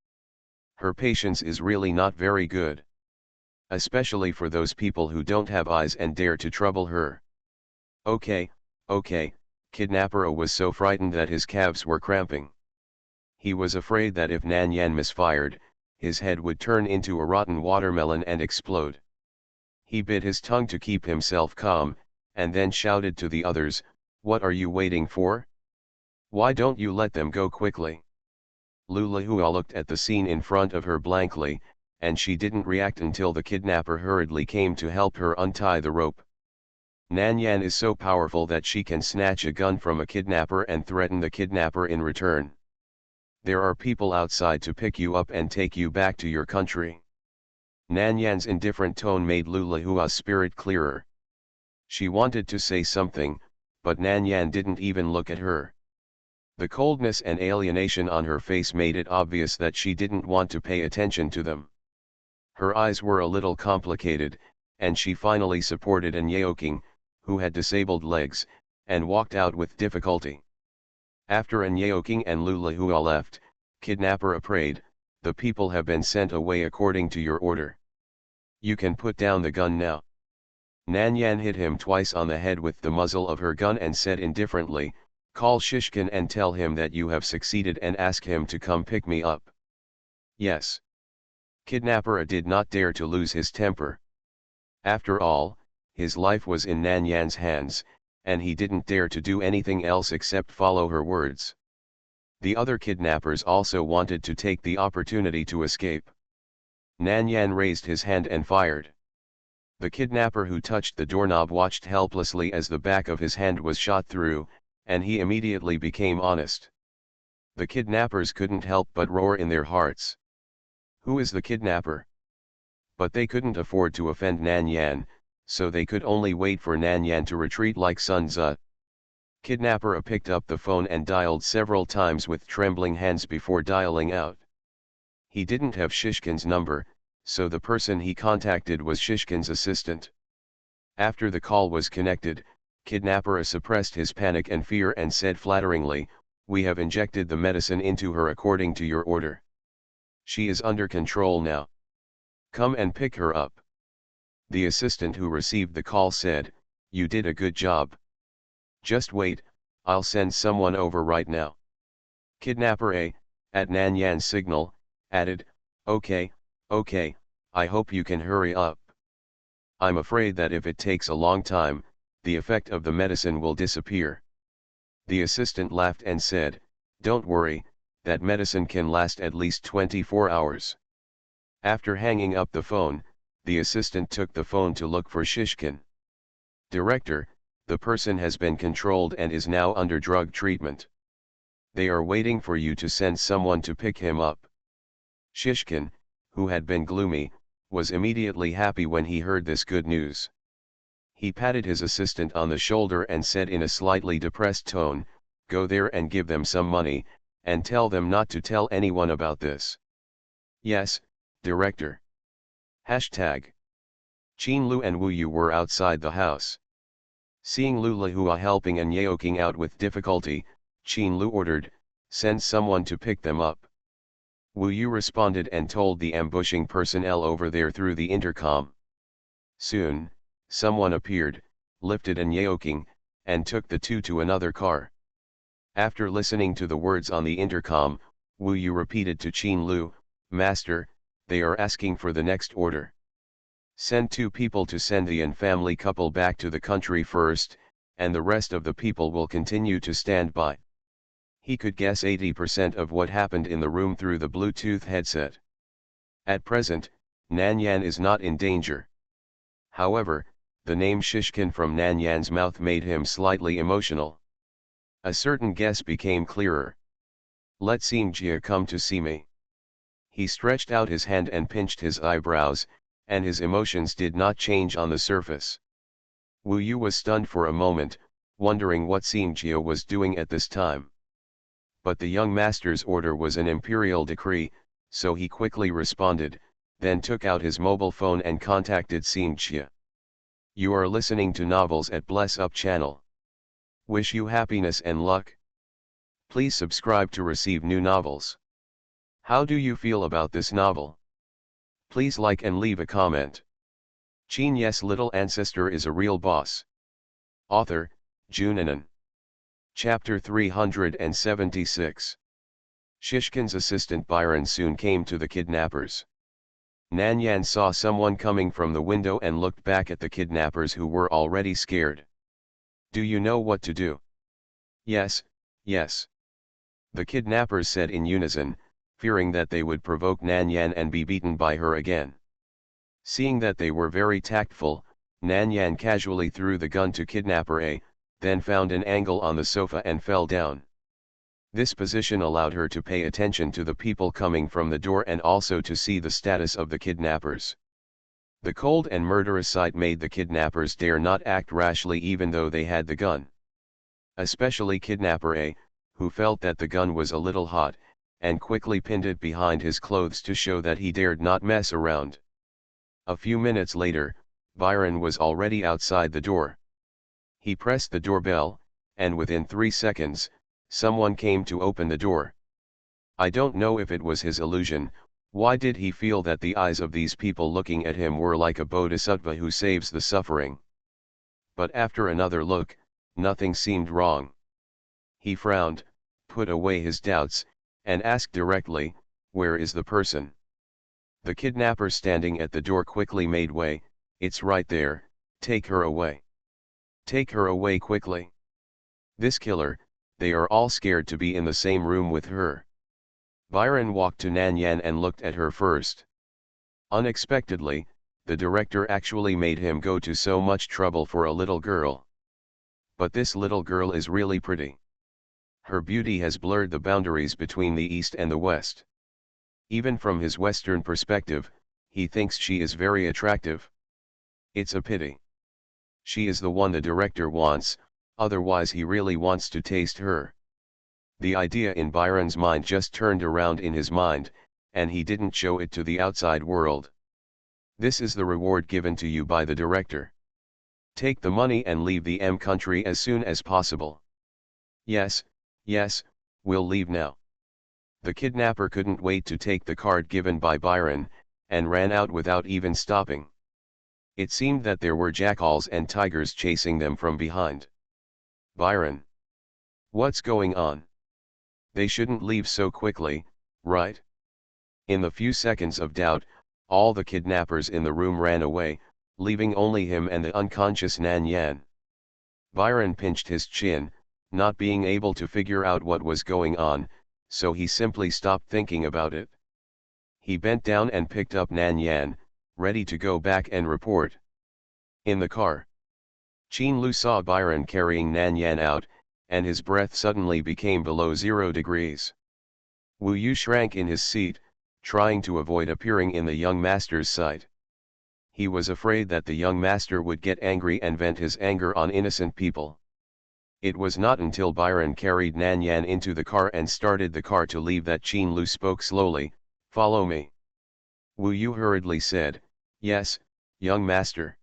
Her patience is really not very good. Especially for those people who don't have eyes and dare to trouble her. Okay, Kidnapper A was so frightened that his calves were cramping. He was afraid that if Nan Yan misfired, his head would turn into a rotten watermelon and explode. He bit his tongue to keep himself calm, and then shouted to the others, "What are you waiting for? Why don't you let them go quickly?" Lulahua looked at the scene in front of her blankly, and she didn't react until the kidnapper hurriedly came to help her untie the rope. Nan Yan is so powerful that she can snatch a gun from a kidnapper and threaten the kidnapper in return. There are people outside to pick you up and take you back to your country. Nan Yan's indifferent tone made Lulahua's spirit clearer. She wanted to say something, but Nan Yan didn't even look at her. The coldness and alienation on her face made it obvious that she didn't want to pay attention to them. Her eyes were a little complicated, and she finally supported Anyeoking, who had disabled legs, and walked out with difficulty. After Anyeoking and Lulahua left, Kidnapper A prayed, "The people have been sent away according to your order. You can put down the gun now." Nan Yan hit him twice on the head with the muzzle of her gun and said indifferently, "Call Shishkin and tell him that you have succeeded and ask him to come pick me up." Yes. Kidnapper A did not dare to lose his temper. After all, his life was in Nan Yan's hands, and he didn't dare to do anything else except follow her words. The other kidnappers also wanted to take the opportunity to escape. Nan Yan raised his hand and fired. The kidnapper who touched the doorknob watched helplessly as the back of his hand was shot through, and he immediately became honest. The kidnappers couldn't help but roar in their hearts. Who is the kidnapper? But they couldn't afford to offend Nan Yan, so they could only wait for Nan Yan to retreat like Sun Tzu. Kidnapper A picked up the phone and dialed several times with trembling hands before dialing out. He didn't have Shishkin's number, so the person he contacted was Shishkin's assistant. After the call was connected, Kidnapper A suppressed his panic and fear and said flatteringly, "We have injected the medicine into her according to your order. She is under control now. Come and pick her up." The assistant who received the call said, "You did a good job. Just wait, I'll send someone over right now." Kidnapper A, at Nan Yan's signal, added, "Okay, Okay, I hope you can hurry up. I'm afraid that if it takes a long time, the effect of the medicine will disappear. The assistant laughed and said, "Don't worry, that medicine can last at least 24 hours. After hanging up the phone, the assistant took the phone to look for Shishkin. Director, the person has been controlled and is now under drug treatment. They are waiting for you to send someone to pick him up." Shishkin, who had been gloomy, was immediately happy when he heard this good news. He patted his assistant on the shoulder and said in a slightly depressed tone, "Go there and give them some money, and tell them not to tell anyone about this." "Yes, Director." Hashtag. Qin Lu and Wu Yu were outside the house. Seeing Lu Lahua helping and Yeoking out with difficulty, Qin Lu ordered, "Send someone to pick them up." Wu Yu responded and told the ambushing personnel over there through the intercom. Soon, someone appeared, lifted an Yeoking, and took the two to another car. After listening to the words on the intercom, Wu Yu repeated to Qin Lu, "Master, they are asking for the next order. Send 2 people to send the Yan family couple back to the country first, and the rest of the people will continue to stand by." He could guess 80% of what happened in the room through the Bluetooth headset. At present, Nanyan is not in danger. However, the name Shishkin from Nanyan's mouth made him slightly emotional. A certain guess became clearer. "Let Xingjie come to see me." He stretched out his hand and pinched his eyebrows, and his emotions did not change on the surface. Wu Yu was stunned for a moment, wondering what Xingjie was doing at this time. But the young master's order was an imperial decree, so he quickly responded, then took out his mobile phone and contacted Xingjie. "You are listening to Novels at Bless Up channel. Wish you happiness and luck. Please subscribe to receive new novels. How do you feel about this novel? Please like and leave a comment." Qin Ye's little ancestor is a real boss. Author, Junanan. Chapter 376. Shishkin's assistant Byron soon came to the kidnappers. Nanyan saw someone coming from the window and looked back at the kidnappers who were already scared. "Do you know what to do?" "Yes, yes," the kidnappers said in unison, fearing that they would provoke Nanyan and be beaten by her again. Seeing that they were very tactful, Nanyan casually threw the gun to kidnapper A, then found an angle on the sofa and fell down. This position allowed her to pay attention to the people coming from the door and also to see the status of the kidnappers. The cold and murderous sight made the kidnappers dare not act rashly even though they had the gun. Especially kidnapper A, who felt that the gun was a little hot, and quickly pinned it behind his clothes to show that he dared not mess around. A few minutes later, Byron was already outside the door. He pressed the doorbell, and within 3 seconds, someone came to open the door. I don't know if it was his illusion. Why did he feel that the eyes of these people looking at him were like a bodhisattva who saves the suffering? But after another look, nothing seemed wrong. He frowned, put away his doubts, and asked directly, "Where is the person?" The kidnapper standing at the door quickly made way. "It's right there, take her away. Take her away quickly. This killer, they are all scared to be in the same room with her." Byron walked to Nanyan and looked at her first. Unexpectedly, the director actually made him go to so much trouble for a little girl. But this little girl is really pretty. Her beauty has blurred the boundaries between the East and the West. Even from his Western perspective, he thinks she is very attractive. It's a pity. She is the one the director wants, otherwise he really wants to taste her. The idea in Byron's mind just turned around in his mind, and he didn't show it to the outside world. This is the reward given to you by the director. Take the money and leave the M country as soon as possible. Yes, yes, we'll leave now. The kidnapper couldn't wait to take the card given by Byron, and ran out without even stopping. It seemed that there were jackals and tigers chasing them from behind. "Byron! What's going on? They shouldn't leave so quickly, right?" In the few seconds of doubt, All the kidnappers in the room ran away, leaving only him and the unconscious Nan Yan. Byron pinched his chin, not being able to figure out what was going on, so he simply stopped thinking about it. He bent down and picked up Nan Yan, ready to go back and report. In the car, Qin Lu saw Byron carrying Nan Yan out, and his breath suddenly became below 0 degrees. Wu Yu shrank in his seat, trying to avoid appearing in the young master's sight. He was afraid that the young master would get angry and vent his anger on innocent people. It was not until Byron carried Nan Yan into the car and started the car to leave that Qin Lu spoke slowly, "Follow me." Wu Yu hurriedly said, "Yes, young master."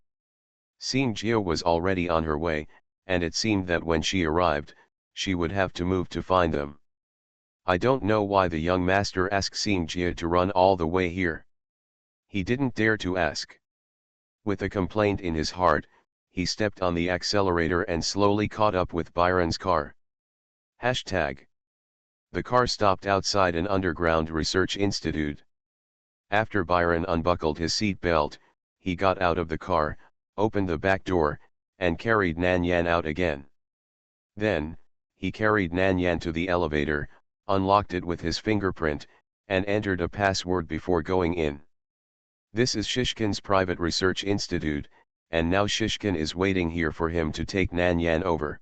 Xing Jia was already on her way, and it seemed that when she arrived, she would have to move to find them. I don't know why the young master asked Xing Jia to run all the way here. He didn't dare to ask. With a complaint in his heart, he stepped on the accelerator and slowly caught up with Byron's car. Hashtag. The car stopped outside an underground research institute. After Byron unbuckled his seat belt, he got out of the car, opened the back door, and carried Nan Yan out again. Then, he carried Nan Yan to the elevator, unlocked it with his fingerprint, and entered a password before going in. This is Shishkin's private research institute, and now Shishkin is waiting here for him to take Nan Yan over.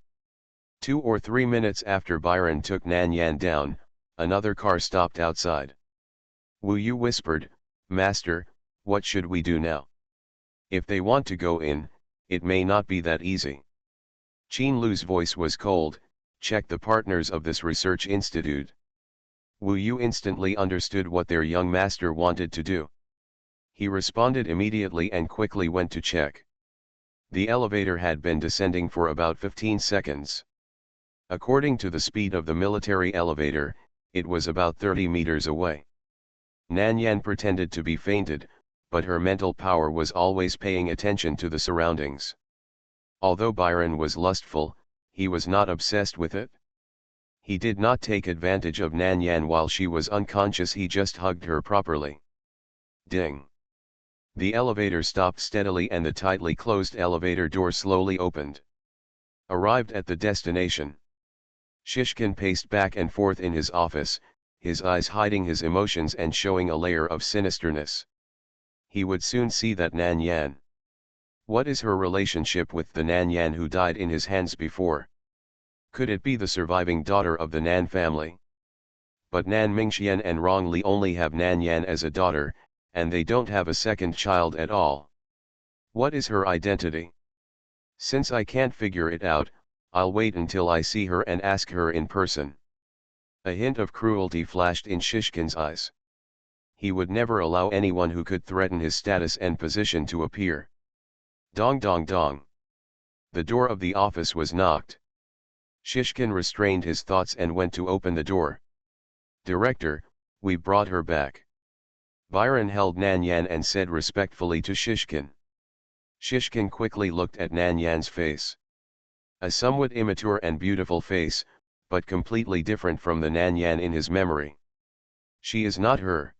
2 or 3 minutes after Byron took Nan Yan down, another car stopped outside. Wu Yu whispered, "Master, what should we do now? If they want to go in, it may not be that easy." Qin Lu's voice was cold, "Check the partners of this research institute." Wu Yu instantly understood what their young master wanted to do. He responded immediately and quickly went to check. The elevator had been descending for about 15 seconds. According to the speed of the military elevator, it was about 30 meters away. Nan Yan pretended to be fainted, but her mental power was always paying attention to the surroundings. Although Byron was lustful, he was not obsessed with it. He did not take advantage of Nan Yan while she was unconscious, he just hugged her properly. Ding! The elevator stopped steadily and the tightly closed elevator door slowly opened. Arrived at the destination, Shishkin paced back and forth in his office, his eyes hiding his emotions and showing a layer of sinisterness. He would soon see that Nan Yan. What is her relationship with the Nan Yan who died in his hands before? Could it be the surviving daughter of the Nan family? But Nan Mingxian and Rong Li only have Nan Yan as a daughter, and they don't have a second child at all. What is her identity? Since I can't figure it out, I'll wait until I see her and ask her in person. A hint of cruelty flashed in Shishkin's eyes. He would never allow anyone who could threaten his status and position to appear. Dong dong dong. The door of the office was knocked. Shishkin restrained his thoughts and went to open the door. "Director, we brought her back." Byron held Nan Yan and said respectfully to Shishkin. Shishkin quickly looked at Nan Yan's face. A somewhat immature and beautiful face, but completely different from the Nan Yan in his memory. She is not her.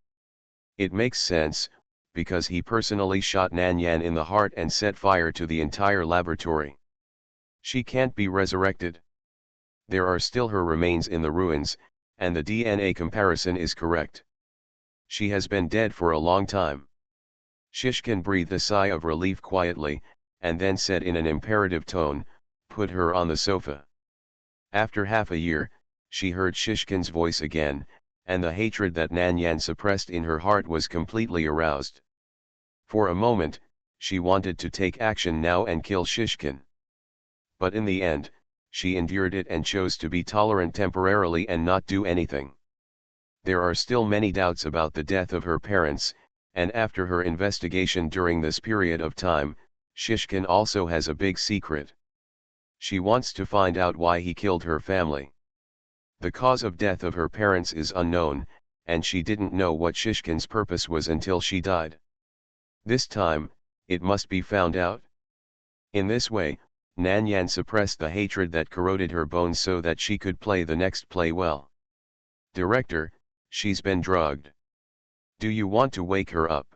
It makes sense, because he personally shot Nan Yan in the heart and set fire to the entire laboratory. She can't be resurrected. There are still her remains in the ruins, and the DNA comparison is correct. She has been dead for a long time. Shishkin breathed a sigh of relief quietly, and then said in an imperative tone, "Put her on the sofa." After half a year, she heard Shishkin's voice again, and the hatred that Nan Yan suppressed in her heart was completely aroused. For a moment, she wanted to take action now and kill Shishkin. But in the end, she endured it and chose to be tolerant temporarily and not do anything. There are still many doubts about the death of her parents, and after her investigation during this period of time, Shishkin also has a big secret. She wants to find out why he killed her family. The cause of death of her parents is unknown, and she didn't know what Shishkin's purpose was until she died. This time, it must be found out. In this way, Nan Yan suppressed the hatred that corroded her bones so that she could play the next play well. "Director, she's been drugged. Do you want to wake her up?"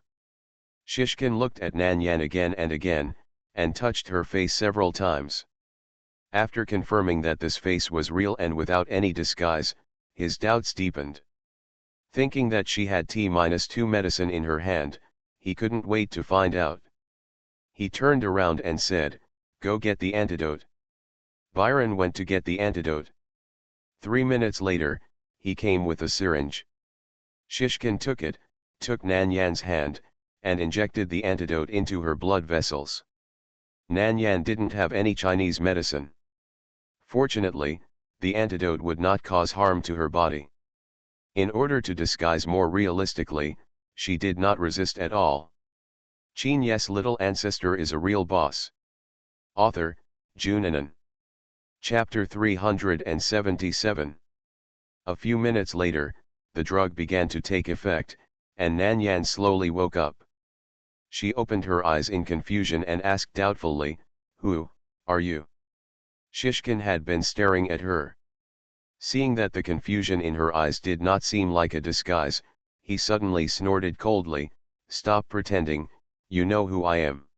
Shishkin looked at Nan Yan again and again, and touched her face several times. After confirming that this face was real and without any disguise, his doubts deepened. Thinking that she had T-2 medicine in her hand, he couldn't wait to find out. He turned around and said, "Go get the antidote." Byron went to get the antidote. 3 minutes later, he came with a syringe. Shishkin took Nan Yan's hand, and injected the antidote into her blood vessels. Nan Yan didn't have any Chinese medicine. Fortunately, the antidote would not cause harm to her body. In order to disguise more realistically, she did not resist at all. Qin Ye's little ancestor is a real boss. Author, Junanan. Chapter 377. A few minutes later, the drug began to take effect, and Nan Yan slowly woke up. She opened her eyes in confusion and asked doubtfully, "Who are you?" Shishkin had been staring at her. Seeing that the confusion in her eyes did not seem like a disguise, he suddenly snorted coldly, "Stop pretending, you know who I am."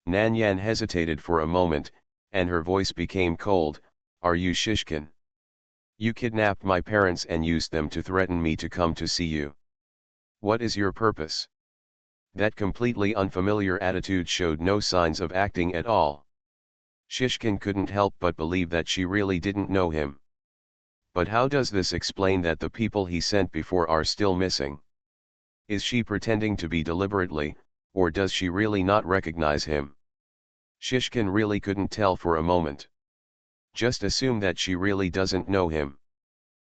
Nan Yan hesitated for a moment, and her voice became cold, "Are you Shishkin? You kidnapped my parents and used them to threaten me to come to see you. What is your purpose?" That completely unfamiliar attitude showed no signs of acting at all. Shishkin couldn't help but believe that she really didn't know him. But how does this explain that the people he sent before are still missing? Is she pretending to be deliberately, or does she really not recognize him? Shishkin really couldn't tell for a moment. Just assume that she really doesn't know him.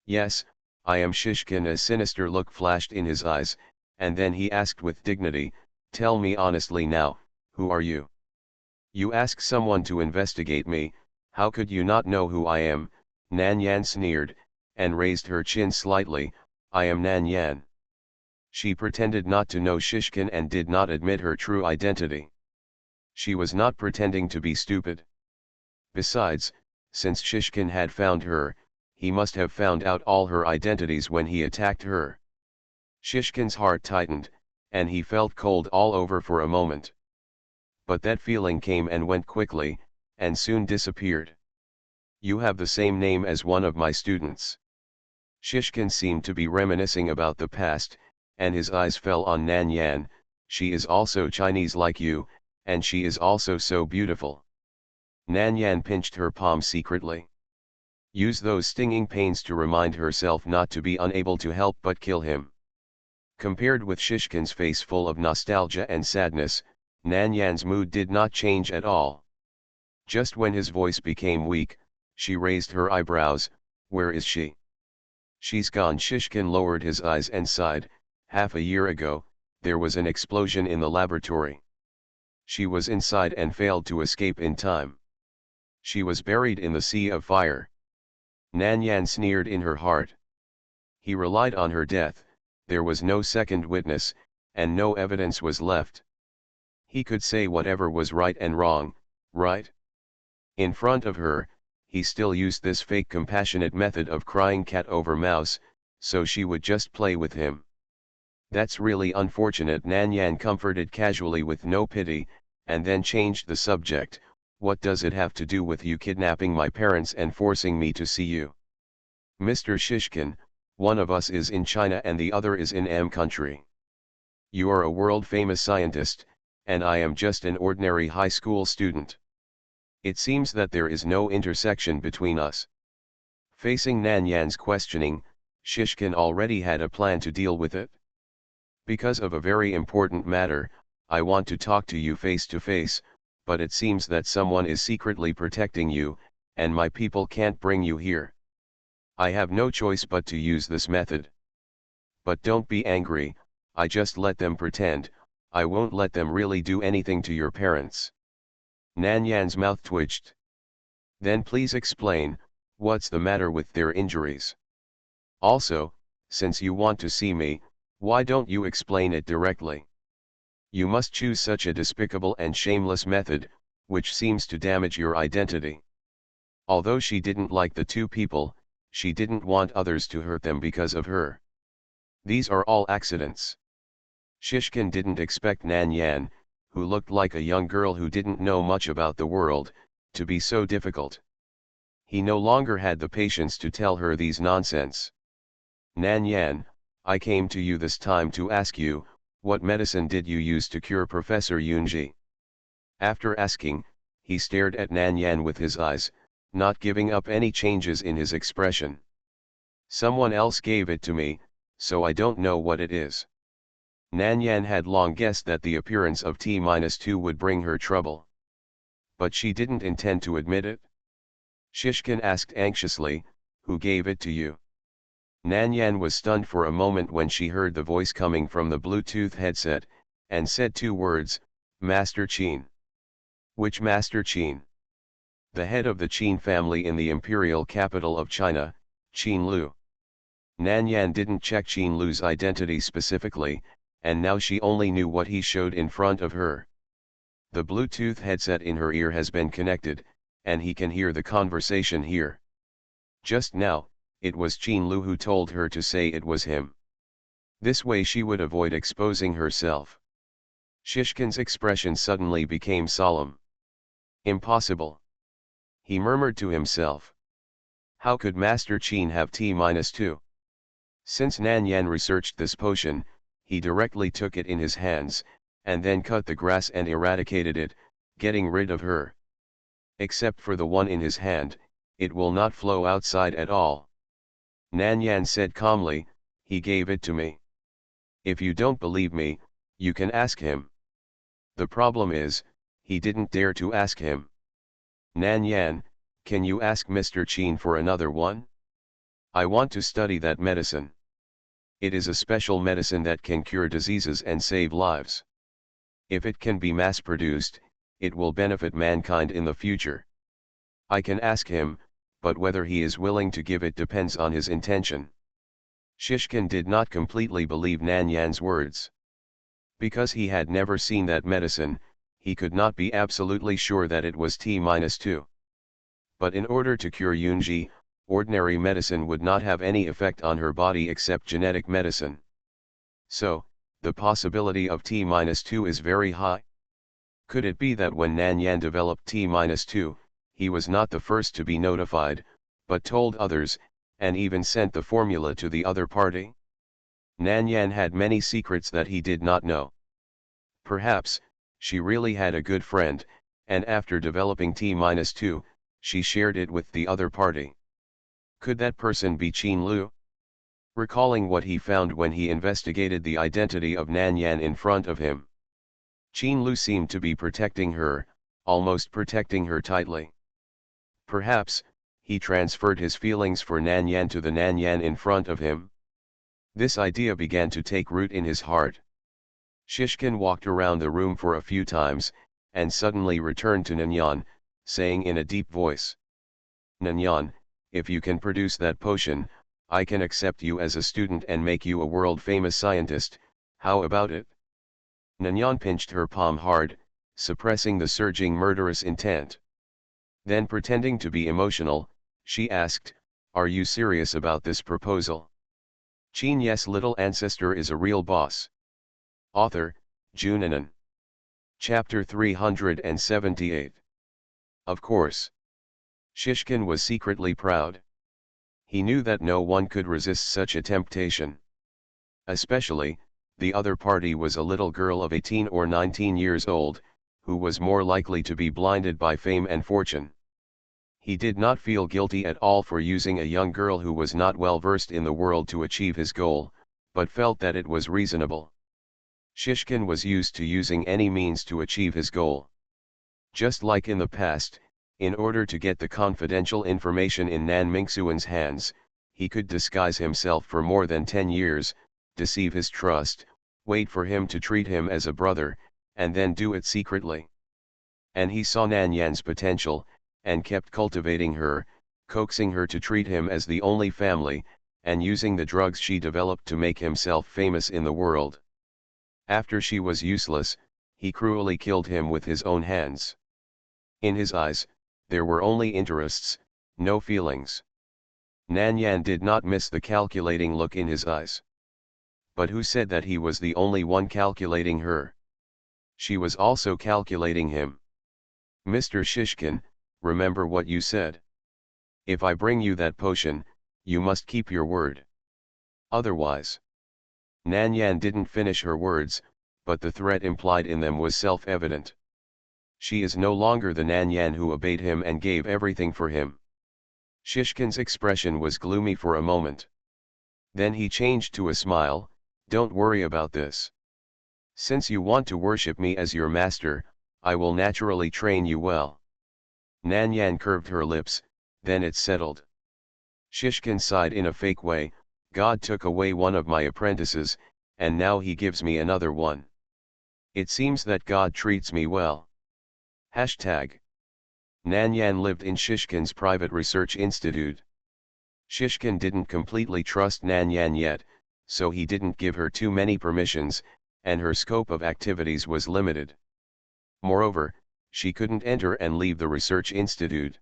"Yes, I am Shishkin." A sinister look flashed in his eyes, and then he asked with dignity, "Tell me honestly now, who are you? You ask someone to investigate me, how could you not know who I am?" Nan Yan sneered, and raised her chin slightly, "I am Nan Yan." She pretended not to know Shishkin and did not admit her true identity. She was not pretending to be stupid. Besides, since Shishkin had found her, he must have found out all her identities when he attacked her. Shishkin's heart tightened, and he felt cold all over for a moment. But that feeling came and went quickly, and soon disappeared. "You have the same name as one of my students." Shishkin seemed to be reminiscing about the past, and his eyes fell on Nan Yan. "She is also Chinese like you, and she is also so beautiful." Nan Yan pinched her palm secretly. Use those stinging pains to remind herself not to be unable to help but kill him. Compared with Shishkin's face full of nostalgia and sadness, Nan Yan's mood did not change at all. Just when his voice became weak, she raised her eyebrows. "Where is she?" "She's gone." Shishkin lowered his eyes and sighed, "Half a year ago, there was an explosion in the laboratory. She was inside and failed to escape in time. She was buried in the sea of fire." Nan Yan sneered in her heart. He relied on her death, there was no second witness, and no evidence was left. He could say whatever was right and wrong, right? In front of her, he still used this fake compassionate method of crying cat over mouse, so she would just play with him. "That's really unfortunate." Nan Yan comforted casually with no pity, and then changed the subject. "What does it have to do with you kidnapping my parents and forcing me to see you?" "Mr. Shishkin, one of us is in China and the other is in M country. You are a world-famous scientist, and I am just an ordinary high school student. It seems that there is no intersection between us." Facing Nan Yan's questioning, Shishkin already had a plan to deal with it. "Because of a very important matter, I want to talk to you face to face, but it seems that someone is secretly protecting you, and my people can't bring you here. I have no choice but to use this method. But don't be angry, I just let them pretend, I won't let them really do anything to your parents." Nan Yan's mouth twitched. "Then please explain, what's the matter with their injuries? Also, since you want to see me, why don't you explain it directly? You must choose such a despicable and shameless method, which seems to damage your identity." Although she didn't like the two people, she didn't want others to hurt them because of her. "These are all accidents. Shishkin didn't expect Nan Yan, who looked like a young girl who didn't know much about the world, to be so difficult. He no longer had the patience to tell her these nonsense. Nan Yan, I came to you this time to ask you, what medicine did you use to cure Professor Yunji? After asking, he stared at Nan Yan with his eyes, not giving up any changes in his expression. Someone else gave it to me, so I don't know what it is. Nan Yan had long guessed that the appearance of T-2 would bring her trouble. But she didn't intend to admit it. Shishkin asked anxiously, who gave it to you? Nan Yan was stunned for a moment when she heard the voice coming from the Bluetooth headset, and said two words, Master Qin. Which Master Qin? The head of the Qin family in the imperial capital of China, Qin Lu. Nan Yan didn't check Qin Lu's identity specifically, and now she only knew what he showed in front of her. The Bluetooth headset in her ear has been connected, and he can hear the conversation here. Just now, it was Qin Lu who told her to say it was him. This way she would avoid exposing herself. Shishkin's expression suddenly became solemn. Impossible. He murmured to himself. How could Master Qin have T-2? Since Nan Yan researched this potion, he directly took it in his hands, and then cut the grass and eradicated it, getting rid of her. Except for the one in his hand, it will not flow outside at all. Nan Yan said calmly, he gave it to me. If you don't believe me, you can ask him. The problem is, he didn't dare to ask him. Nan Yan, can you ask Mr. Qin for another one? I want to study that medicine. It is a special medicine that can cure diseases and save lives. If it can be mass-produced, it will benefit mankind in the future. I can ask him, but whether he is willing to give it depends on his intention. Shishkin did not completely believe Nan Yan's words. Because he had never seen that medicine, he could not be absolutely sure that it was T-2. But in order to cure Yunji, ordinary medicine would not have any effect on her body except genetic medicine. So, the possibility of T-2 is very high. Could it be that when Nan Yan developed T-2, he was not the first to be notified, but told others, and even sent the formula to the other party? Nan Yan had many secrets that he did not know. Perhaps, she really had a good friend, and after developing T-2, she shared it with the other party. Could that person be Qin Lu? Recalling what he found when he investigated the identity of Nan Yan in front of him, Qin Lu seemed to be protecting her, almost protecting her tightly. Perhaps, he transferred his feelings for Nan Yan to the Nan Yan in front of him. This idea began to take root in his heart. Shishkin walked around the room for a few times, and suddenly returned to Nan Yan, saying in a deep voice, Nan Yan, if you can produce that potion, I can accept you as a student and make you a world-famous scientist. How about it? Nan Yan pinched her palm hard, suppressing the surging murderous intent. Then pretending to be emotional, she asked, are you serious about this proposal? Qin Ye's little ancestor is a real boss. Author, Junanan. Chapter 378. Of course. Shishkin was secretly proud. He knew that no one could resist such a temptation. Especially, the other party was a little girl of 18 or 19 years old, who was more likely to be blinded by fame and fortune. He did not feel guilty at all for using a young girl who was not well versed in the world to achieve his goal, but felt that it was reasonable. Shishkin was used to using any means to achieve his goal. Just like in the past, in order to get the confidential information in Nan Mingxuan's hands, he could disguise himself for more than 10 years, deceive his trust, wait for him to treat him as a brother, and then do it secretly. And he saw Nan Yan's potential, and kept cultivating her, coaxing her to treat him as the only family, and using the drugs she developed to make himself famous in the world. After she was useless, he cruelly killed him with his own hands. In his eyes, there were only interests, no feelings. Nan Yan did not miss the calculating look in his eyes. But who said that he was the only one calculating her? She was also calculating him. Mr. Shishkin, remember what you said. If I bring you that potion, you must keep your word. Otherwise. Nan Yan didn't finish her words, but the threat implied in them was self-evident. She is no longer the Nan Yan who obeyed him and gave everything for him. Shishkin's expression was gloomy for a moment. Then he changed to a smile. Don't worry about this. Since you want to worship me as your master, I will naturally train you well. Nan Yan curved her lips, then it settled. Shishkin sighed in a fake way. God took away one of my apprentices, and now he gives me another one. It seems that God treats me well. Hashtag. Nan Yan lived in Shishkin's private research institute. Shishkin didn't completely trust Nan Yan yet, so he didn't give her too many permissions, and her scope of activities was limited. Moreover, she couldn't enter and leave the research institute.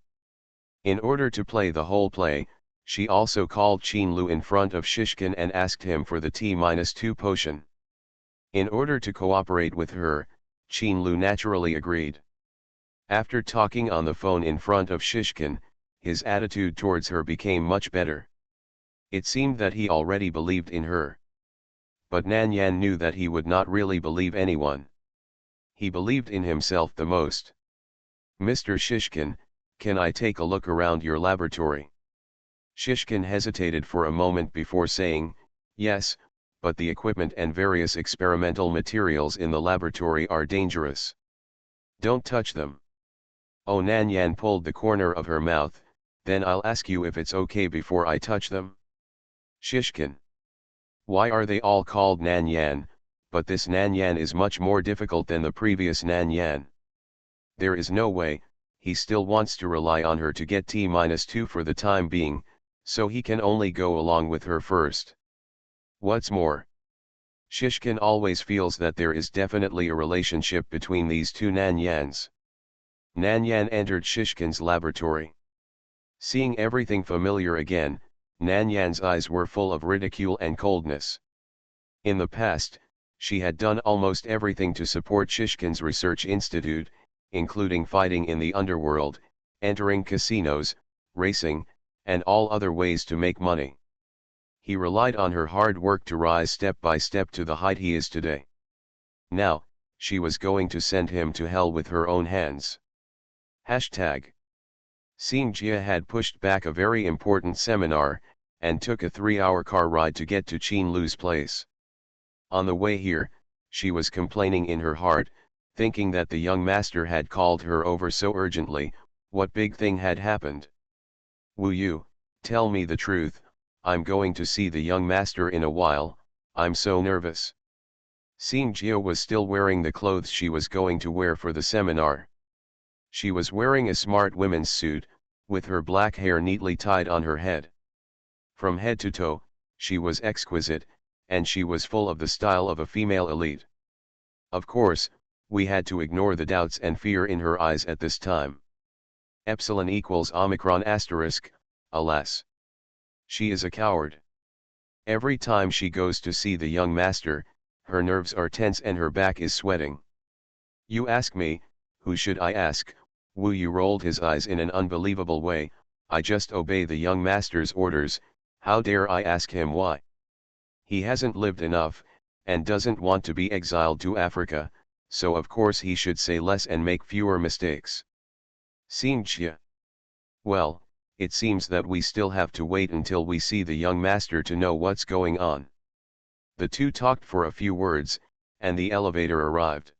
In order to play the whole play, she also called Qin Lu in front of Shishkin and asked him for the T-2 potion. In order to cooperate with her, Qin Lu naturally agreed. After talking on the phone in front of Shishkin, his attitude towards her became much better. It seemed that he already believed in her. But Nan Yan knew that he would not really believe anyone. He believed in himself the most. Mr. Shishkin, can I take a look around your laboratory? Shishkin hesitated for a moment before saying, yes, but the equipment and various experimental materials in the laboratory are dangerous. Don't touch them. Oh, Nan Yan pulled the corner of her mouth. Then I'll ask you if it's okay before I touch them. Shishkin. Why are they all called Nan Yan, but this Nan Yan is much more difficult than the previous Nan Yan? There is no way, he still wants to rely on her to get T-2 for the time being, so he can only go along with her first. What's more, Shishkin always feels that there is definitely a relationship between these two Nan Yans. Nan Yan entered Shishkin's laboratory. Seeing everything familiar again, Nan Yan's eyes were full of ridicule and coldness. In the past, she had done almost everything to support Shishkin's research institute, including fighting in the underworld, entering casinos, racing, and all other ways to make money. He relied on her hard work to rise step by step to the height he is today. Now, she was going to send him to hell with her own hands. Hashtag. Qin Ye had pushed back a very important seminar, and took a 3-hour car ride to get to Qin Lu's place. On the way here, she was complaining in her heart, thinking that the young master had called her over so urgently. What big thing had happened? Wu Yu, tell me the truth, I'm going to see the young master in a while, I'm so nervous. Qin Ye was still wearing the clothes she was going to wear for the seminar. She was wearing a smart women's suit, with her black hair neatly tied on her head. From head to toe, she was exquisite, and she was full of the style of a female elite. Of course, we had to ignore the doubts and fear in her eyes at this time. Epsilon equals Omicron asterisk, alas. She is a coward. Every time she goes to see the young master, her nerves are tense and her back is sweating. You ask me, who should I ask? Wu Yu rolled his eyes in an unbelievable way. I just obey the young master's orders, how dare I ask him why? He hasn't lived enough, and doesn't want to be exiled to Africa, so of course he should say less and make fewer mistakes. Qin Ye. Well, it seems that we still have to wait until we see the young master to know what's going on. The two talked for a few words, and the elevator arrived.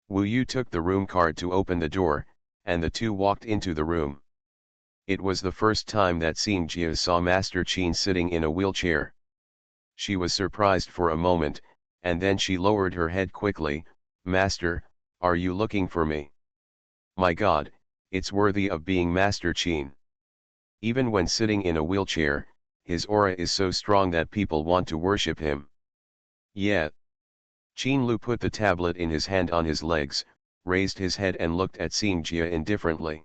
Wu Yu took the room card to open the door, and the two walked into the room. It was the first time that Qin Ye saw Master Qin sitting in a wheelchair. She was surprised for a moment, and then she lowered her head quickly. Master, are you looking for me? My God, it's worthy of being Master Qin. Even when sitting in a wheelchair, his aura is so strong that people want to worship him. Yeah. Qin Lu put the tablet in his hand on his legs, raised his head and looked at Qin Ye indifferently.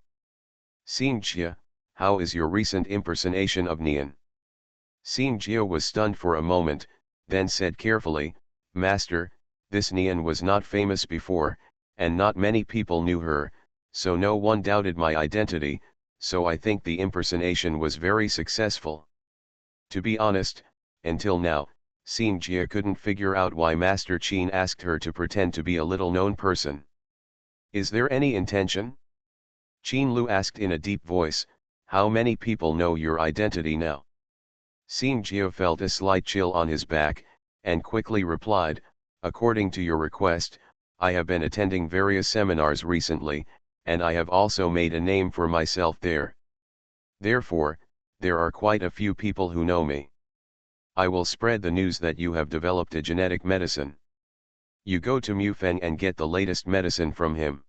Qin Ye, how is your recent impersonation of Nian? Qin Ye was stunned for a moment, then said carefully, "Master, this Nian was not famous before, and not many people knew her, so no one doubted my identity, so I think the impersonation was very successful." To be honest, until now, Xing Jie couldn't figure out why Master Qin asked her to pretend to be a little-known person. "Is there any intention?" Qin Lu asked in a deep voice, "How many people know your identity now?" Xing Jie felt a slight chill on his back, and quickly replied, "According to your request, I have been attending various seminars recently, and I have also made a name for myself there. Therefore, there are quite a few people who know me. I will spread the news that you have developed a genetic medicine. You go to Mufeng and get the latest medicine from him.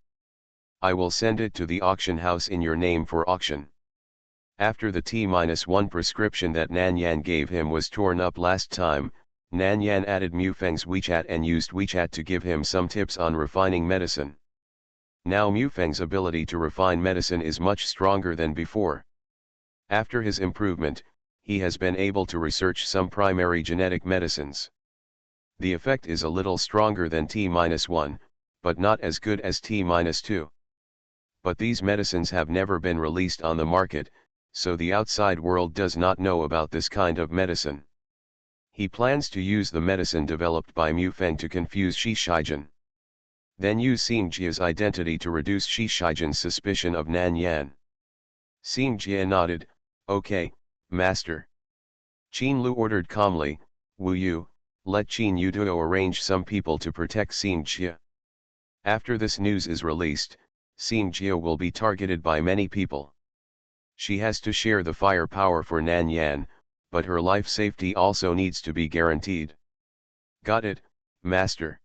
I will send it to the auction house in your name for auction." After the T-1 prescription that Nan Yan gave him was torn up last time, Nan Yan added Mufeng's WeChat and used WeChat to give him some tips on refining medicine. Now Mufeng's ability to refine medicine is much stronger than before. After his improvement, he has been able to research some primary genetic medicines. The effect is a little stronger than T-1, but not as good as T-2. But these medicines have never been released on the market, so the outside world does not know about this kind of medicine. He plans to use the medicine developed by Mufeng to confuse Shi Shijian. Then use Xing Jie's identity to reduce Shi Shijian's suspicion of Nan Yan. Xing Jie nodded, "Okay, master." Qin Lu ordered calmly, "Wu Yu, let Qin Yuduo arrange some people to protect Xing Jie. After this news is released, Xing Jie will be targeted by many people. She has to share the firepower for Nan Yan, but her life safety also needs to be guaranteed." "Got it, master."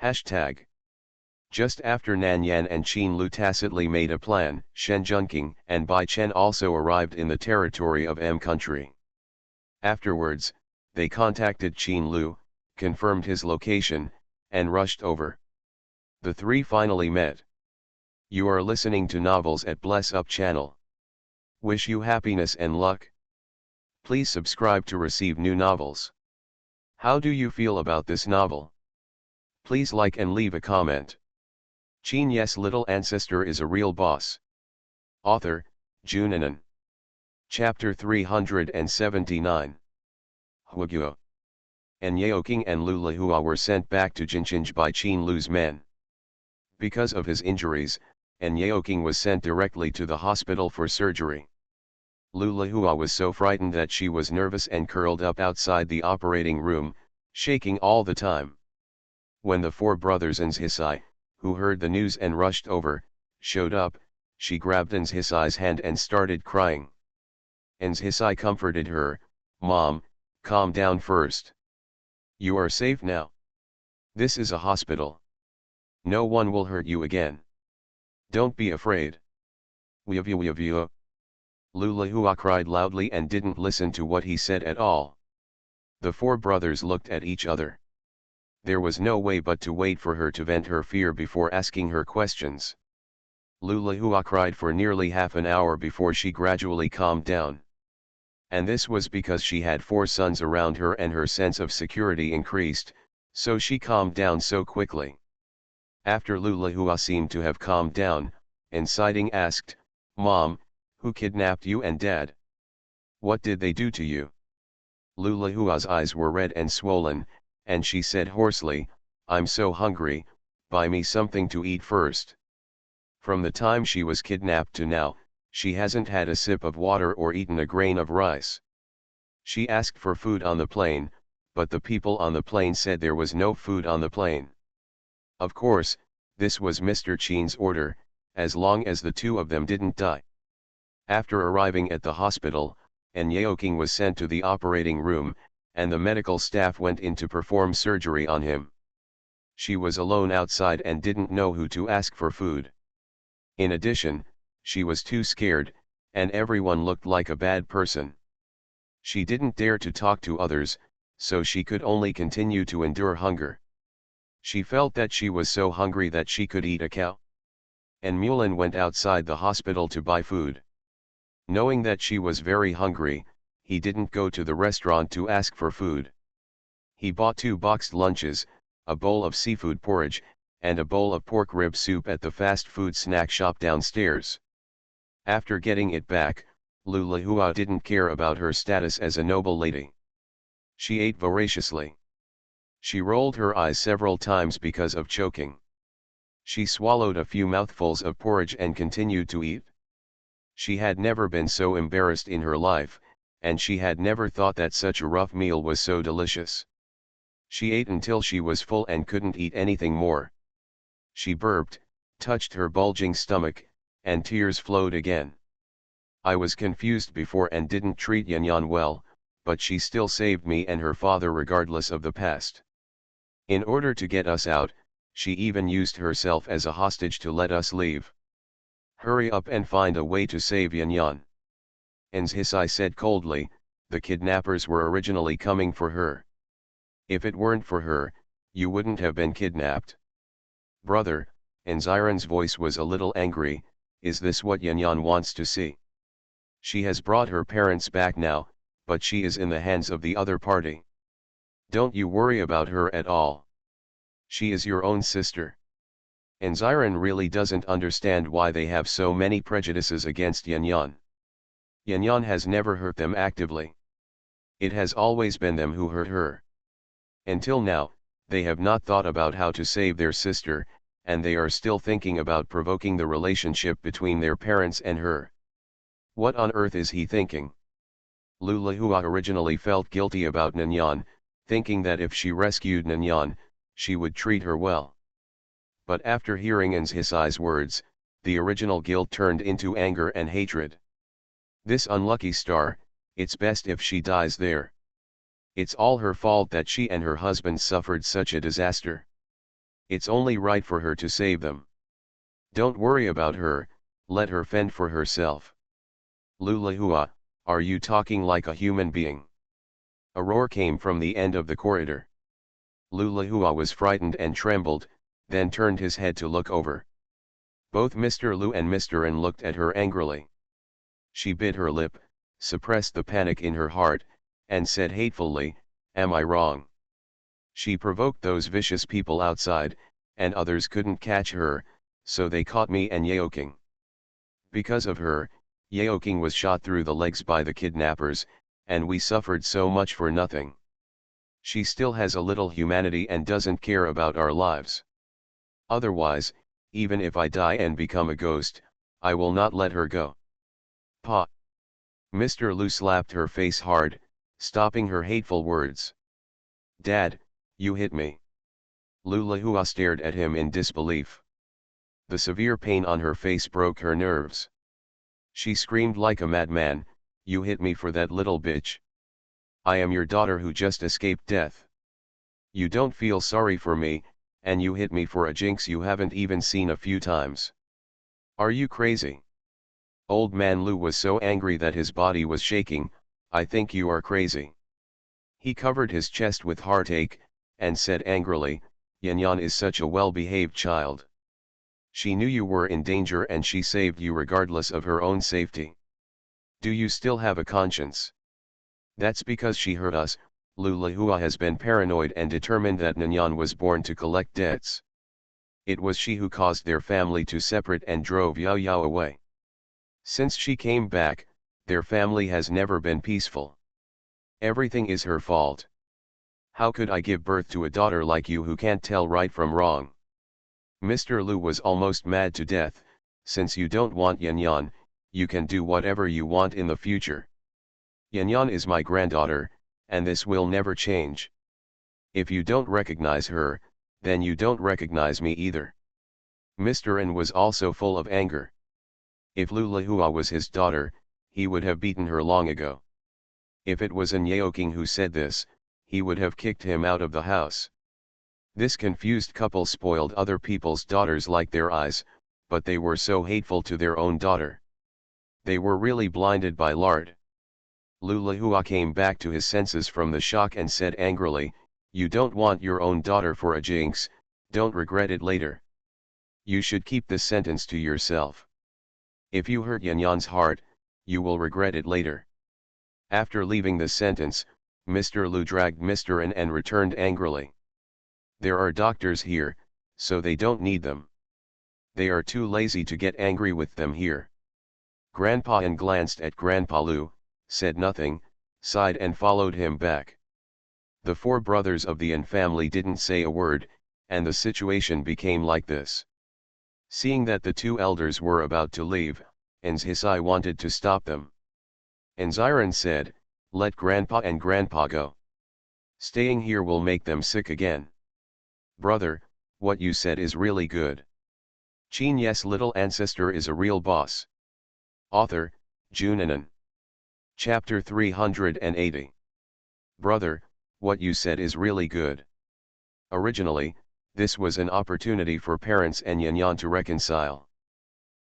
Hashtag. Just after Nan Yan and Qin Lu tacitly made a plan, Shen Junqing and Bai Chen also arrived in the territory of M country. Afterwards, they contacted Qin Lu, confirmed his location, and rushed over. The three finally met. You are listening to novels at Bless Up channel. Wish you happiness and luck. Please subscribe to receive new novels. How do you feel about this novel? Please like and leave a comment. Qin Ye's little ancestor is a real boss. Author, Junanan. Chapter 379. Huaguo. And Yaoqing and Lu Lihua were sent back to Jinchinj by Qin Lu's men. Because of his injuries, and Yaoqing was sent directly to the hospital for surgery. Lu Lihua was so frightened that she was nervous and curled up outside the operating room, shaking all the time. When the four brothers Nshisai, who heard the news and rushed over, showed up, she grabbed Nshisai's hand and started crying. Nshisai comforted her, "Mom, calm down first. You are safe now. This is a hospital. No one will hurt you again. Don't be afraid." Weavua. Lu Lihua cried loudly and didn't listen to what he said at all. The four brothers looked at each other. There was no way but to wait for her to vent her fear before asking her questions. Lu Lihua cried for nearly half an hour before she gradually calmed down. And this was because she had four sons around her and her sense of security increased, so she calmed down so quickly. After Lu Lihua seemed to have calmed down, Inciting asked, "Mom, who kidnapped you and Dad? What did they do to you?" Lu Lihua's eyes were red and swollen, and she said hoarsely, "I'm so hungry, buy me something to eat first." From the time she was kidnapped to now, she hasn't had a sip of water or eaten a grain of rice. She asked for food on the plane, but the people on the plane said there was no food on the plane. Of course, this was Mr. Qin's order, as long as the two of them didn't die. After arriving at the hospital, Yaoqing was sent to the operating room, and the medical staff went in to perform surgery on him. She was alone outside and didn't know who to ask for food. In addition, she was too scared, and everyone looked like a bad person. She didn't dare to talk to others, so she could only continue to endure hunger. She felt that she was so hungry that she could eat a cow. And Mulan went outside the hospital to buy food. Knowing that she was very hungry, he didn't go to the restaurant to ask for food. He bought 2 boxed lunches, a bowl of seafood porridge, and a bowl of pork rib soup at the fast food snack shop downstairs. After getting it back, Lulahua didn't care about her status as a noble lady. She ate voraciously. She rolled her eyes several times because of choking. She swallowed a few mouthfuls of porridge and continued to eat. She had never been so embarrassed in her life, and she had never thought that such a rough meal was so delicious. She ate until she was full and couldn't eat anything more. She burped, touched her bulging stomach, and tears flowed again. I was confused before and didn't treat Yanyan well, but she still saved me and her father regardless of the past. In order to get us out, she even used herself as a hostage to let us leave. Hurry up and find a way to save Yanyan. Hisai said coldly, the kidnappers were originally coming for her. If it weren't for her, you wouldn't have been kidnapped. Brother, Anziran's voice was a little angry, is this what Yanyan wants to see? She has brought her parents back now, but she is in the hands of the other party. Don't you worry about her at all. She is your own sister. Anziran really doesn't understand why they have so many prejudices against Yanyan. Yanyan has never hurt them actively. It has always been them who hurt her. Until now, they have not thought about how to save their sister, and they are still thinking about provoking the relationship between their parents and her. What on earth is he thinking? Lulahua originally felt guilty about Nanyan, thinking that if she rescued Nanyan, she would treat her well. But after hearing Hisai's words, the original guilt turned into anger and hatred. This unlucky star, it's best if she dies there. It's all her fault that she and her husband suffered such a disaster. It's only right for her to save them. Don't worry about her, let her fend for herself. Lulahua, are you talking like a human being? A roar came from the end of the corridor. Lulahua was frightened and trembled, then turned his head to look over. Both Mr. Lu and Mr. N looked at her angrily. She bit her lip, suppressed the panic in her heart, and said hatefully, am I wrong? She provoked those vicious people outside, and others couldn't catch her, so they caught me and Yeoking. Because of her, Yeoking was shot through the legs by the kidnappers, and we suffered so much for nothing. She still has a little humanity and doesn't care about our lives. Otherwise, even if I die and become a ghost, I will not let her go. Pa! Mr. Lu slapped her face hard, stopping her hateful words. Dad, you hit me. Lulahua stared at him in disbelief. The severe pain on her face broke her nerves. She screamed like a madman, you hit me for that little bitch. I am your daughter who just escaped death. You don't feel sorry for me, and you hit me for a jinx you haven't even seen a few times. Are you crazy? Old man Lu was so angry that his body was shaking, I think you are crazy. He covered his chest with heartache, and said angrily, Yanyan is such a well-behaved child. She knew you were in danger and she saved you regardless of her own safety. Do you still have a conscience? That's because she hurt us. Lulahua has been paranoid and determined that Nanyan was born to collect debts. It was she who caused their family to separate and drove Yao Yao away. Since she came back, their family has never been peaceful. Everything is her fault. How could I give birth to a daughter like you who can't tell right from wrong? Mr. Lu was almost mad to death. Since you don't want Yanyan, you can do whatever you want in the future. Yanyan is my granddaughter, and this will never change. If you don't recognize her, then you don't recognize me either. Mr. N was also full of anger. If Lulahua was his daughter, he would have beaten her long ago. If it was An Yeoking who said this, he would have kicked him out of the house. This confused couple spoiled other people's daughters like their eyes, but they were so hateful to their own daughter. They were really blinded by lard. Lulahua came back to his senses from the shock and said angrily, you don't want your own daughter for a jinx, don't regret it later. You should keep this sentence to yourself. If you hurt Yanyan's heart, you will regret it later. After leaving the sentence, Mr. Lu dragged Mr. N and returned angrily. There are doctors here, so they don't need them. They are too lazy to get angry with them here. Grandpa N glanced at Grandpa Lu, said nothing, sighed and followed him back. The four brothers of the N family didn't say a word, and the situation became like this. Seeing that the two elders were about to leave, Hisai wanted to stop them. Ziran said, "Let Grandpa and Grandpa go. Staying here will make them sick again." "Brother, what you said is really good. Qin Ye's little ancestor is a real boss." Author, Junanan. Chapter 380. Brother, what you said is really good. Originally, this was an opportunity for parents and Yanyan to reconcile.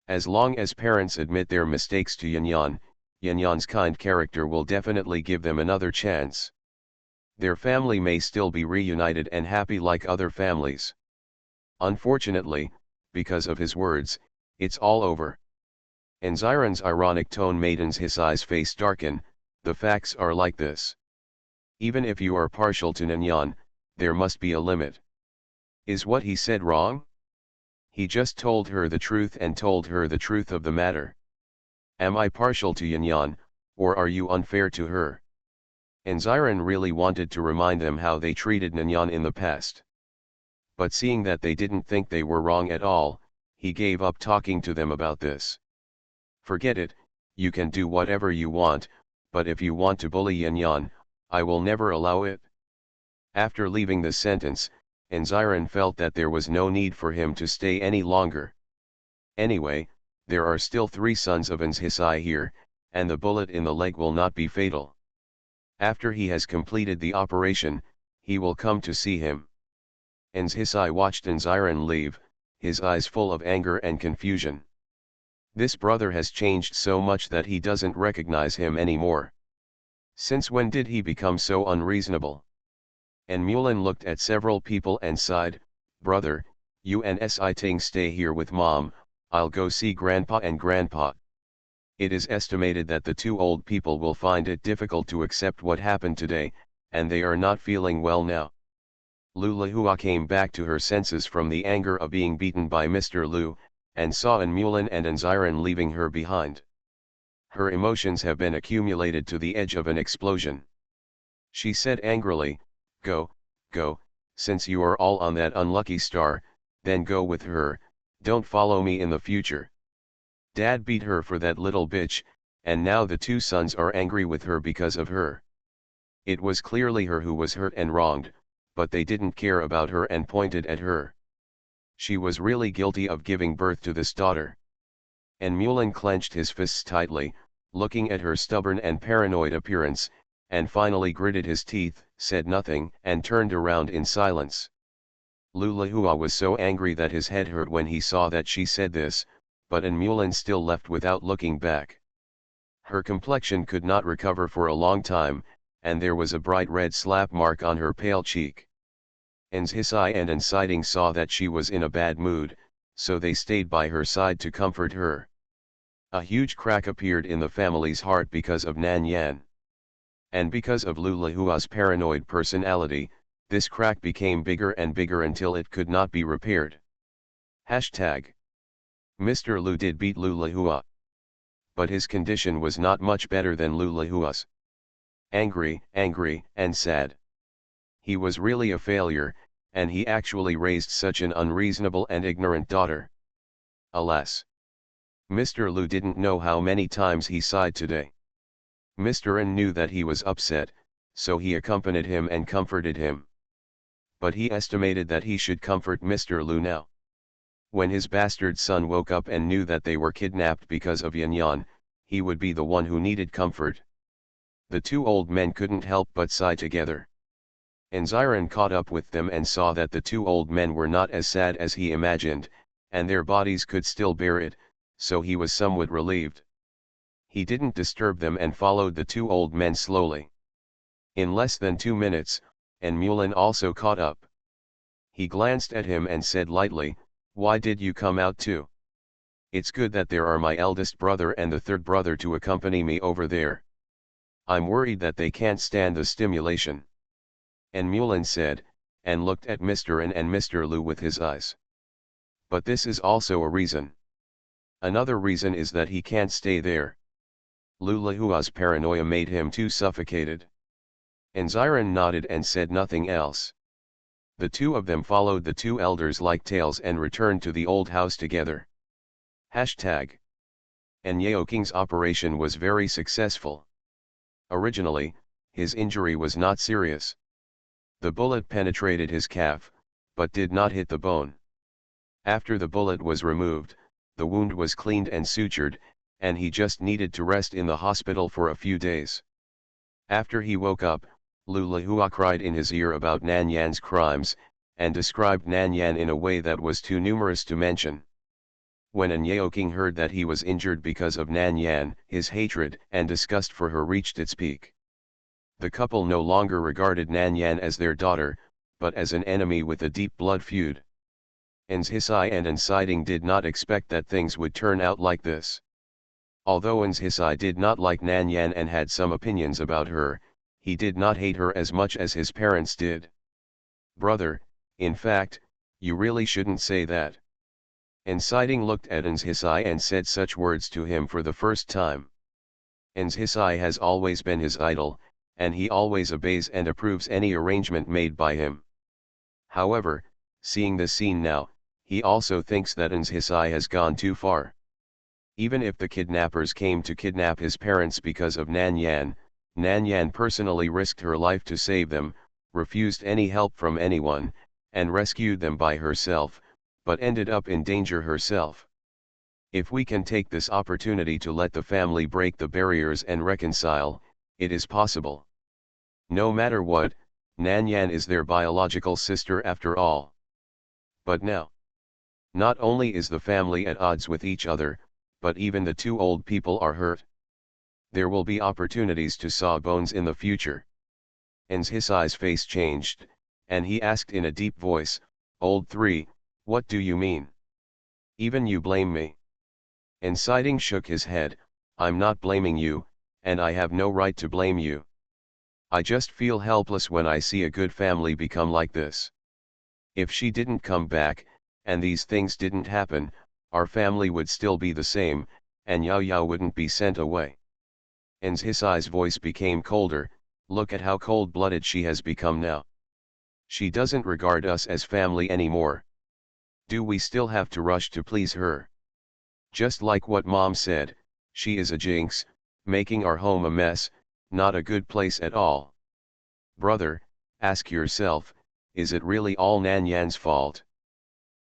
As long as parents admit their mistakes to Yanyan, Yanyan's kind character will definitely give them another chance. Their family may still be reunited and happy like other families. Unfortunately, because of his words, it's all over. Ziran's ironic tone made Hisai's face darken. The facts are like this. Even if you are partial to Yanyan, there must be a limit. Is what he said wrong? He just told her the truth and told her the truth of the matter. Am I partial to Yanyan, or are you unfair to her? Ziran really wanted to remind them how they treated Yanyan in the past. But seeing that they didn't think they were wrong at all, he gave up talking to them about this. Forget it, you can do whatever you want, but if you want to bully Yanyan, I will never allow it. After leaving the sentence, Ziran felt that there was no need for him to stay any longer. Anyway, there are still 3 sons of Hisai here, and the bullet in the leg will not be fatal. After he has completed the operation, he will come to see him. Hisai watched Ziran leave, his eyes full of anger and confusion. This brother has changed so much that he doesn't recognize him anymore. Since when did he become so unreasonable? Mulan looked at several people and sighed, "Brother, you and Si Ting stay here with Mom, I'll go see Grandpa and Grandpa." It is estimated that the 2 old people will find it difficult to accept what happened today, and they are not feeling well now. Lulahua came back to her senses from the anger of being beaten by Mr. Lu, and saw Mulan and Ziran leaving her behind. Her emotions have been accumulated to the edge of an explosion. She said angrily, "Go, go, since you are all on that unlucky star, then go with her, don't follow me in the future. Dad beat her for that little bitch, and now the 2 sons are angry with her because of her." It was clearly her who was hurt and wronged, but they didn't care about her and pointed at her. She was really guilty of giving birth to this daughter. Mulan clenched his fists tightly, looking at her stubborn and paranoid appearance, and finally gritted his teeth, said nothing, and turned around in silence. Lulahua was so angry that his head hurt when he saw that she said this, but Mulan still left without looking back. Her complexion could not recover for a long time, and there was a bright red slap mark on her pale cheek. Hisai and Nsiding saw that she was in a bad mood, so they stayed by her side to comfort her. A huge crack appeared in the family's heart because of Nan Yan. And because of Lulahua's paranoid personality, this crack became bigger and bigger until it could not be repaired. Hashtag. Mr. Lu did beat Lulahua. But his condition was not much better than Lulahua's. Angry, and sad. He was really a failure, and he actually raised such an unreasonable and ignorant daughter. Alas. Mr. Lu didn't know how many times he sighed today. Mr. N knew that he was upset, so he accompanied him and comforted him. But he estimated that he should comfort Mr. Lu now. When his bastard son woke up and knew that they were kidnapped because of Yanyan, he would be the one who needed comfort. The 2 old men couldn't help but sigh together. Ziran caught up with them and saw that the 2 old men were not as sad as he imagined, and their bodies could still bear it, so he was somewhat relieved. He didn't disturb them and followed the 2 old men slowly. In less than 2 minutes, Mulan also caught up. He glanced at him and said lightly, "Why did you come out too? It's good that there are my eldest brother and the 3rd brother to accompany me over there." I'm worried that they can't stand the stimulation. And Mulan said, and looked at Mr. N and Mr. Lu with his eyes. But this is also a reason. Another reason is that he can't stay there. Lulahua's paranoia made him too suffocated. And Ziran nodded and said nothing else. The two of them followed the two elders like tails and returned to the old house together. Hashtag. And Yeo King's operation was very successful. Originally, his injury was not serious. The bullet penetrated his calf, but did not hit the bone. After the bullet was removed, the wound was cleaned and sutured, and he just needed to rest in the hospital for a few days. After he woke up, Lulahua cried in his ear about Nan Yan's crimes, and described Nan Yan in a way that was too numerous to mention. When An Yeo King heard that he was injured because of Nan Yan, his hatred and disgust for her reached its peak. The couple no longer regarded Nan Yan as their daughter, but as an enemy with a deep blood feud. Ans Hisai and Ans Siding did not expect that things would turn out like this. Although Ans Hisai did not like Nan Yan and had some opinions about her, he did not hate her as much as his parents did. Brother, in fact, you really shouldn't say that. Ans Siding looked at Ans Hisai and said such words to him for the first time. Ans Hisai has always been his idol, and he always obeys and approves any arrangement made by him. However, seeing the scene now, he also thinks that Ans Hisai has gone too far. Even if the kidnappers came to kidnap his parents because of Nan Yan personally risked her life to save them, refused any help from anyone, and rescued them by herself, but ended up in danger herself. If we can take this opportunity to let the family break the barriers and reconcile, it is possible. No matter what, Nan Yan is their biological sister after all. But now, not only is the family at odds with each other, but even the two old people are hurt. There will be opportunities to saw bones in the future. Ans Hisai's face changed, and he asked in a deep voice, Old Three, what do you mean? Even you blame me? Ans Siding shook his head, I'm not blaming you, and I have no right to blame you. I just feel helpless when I see a good family become like this. If she didn't come back, and these things didn't happen, our family would still be the same, and Yao Yao wouldn't be sent away. Ans Hisai's voice became colder, look at how cold-blooded she has become now. She doesn't regard us as family anymore. Do we still have to rush to please her? Just like what Mom said, she is a jinx, making our home a mess, not a good place at all. Brother, ask yourself, is it really all Nan Yan's fault?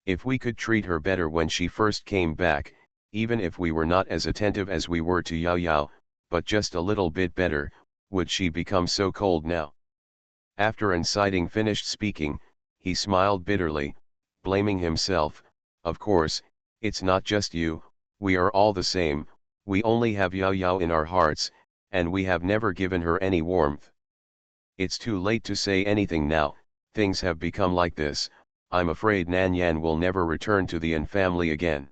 If we could treat her better when she first came back, even if we were not as attentive as we were to Yao Yao, but just a little bit better, would she become so cold now? After Ans Siding finished speaking, he smiled bitterly, blaming himself, of course, it's not just you, we are all the same, we only have Yao Yao in our hearts, and we have never given her any warmth. It's too late to say anything now, things have become like this, I'm afraid Nan Yan will never return to the An family again.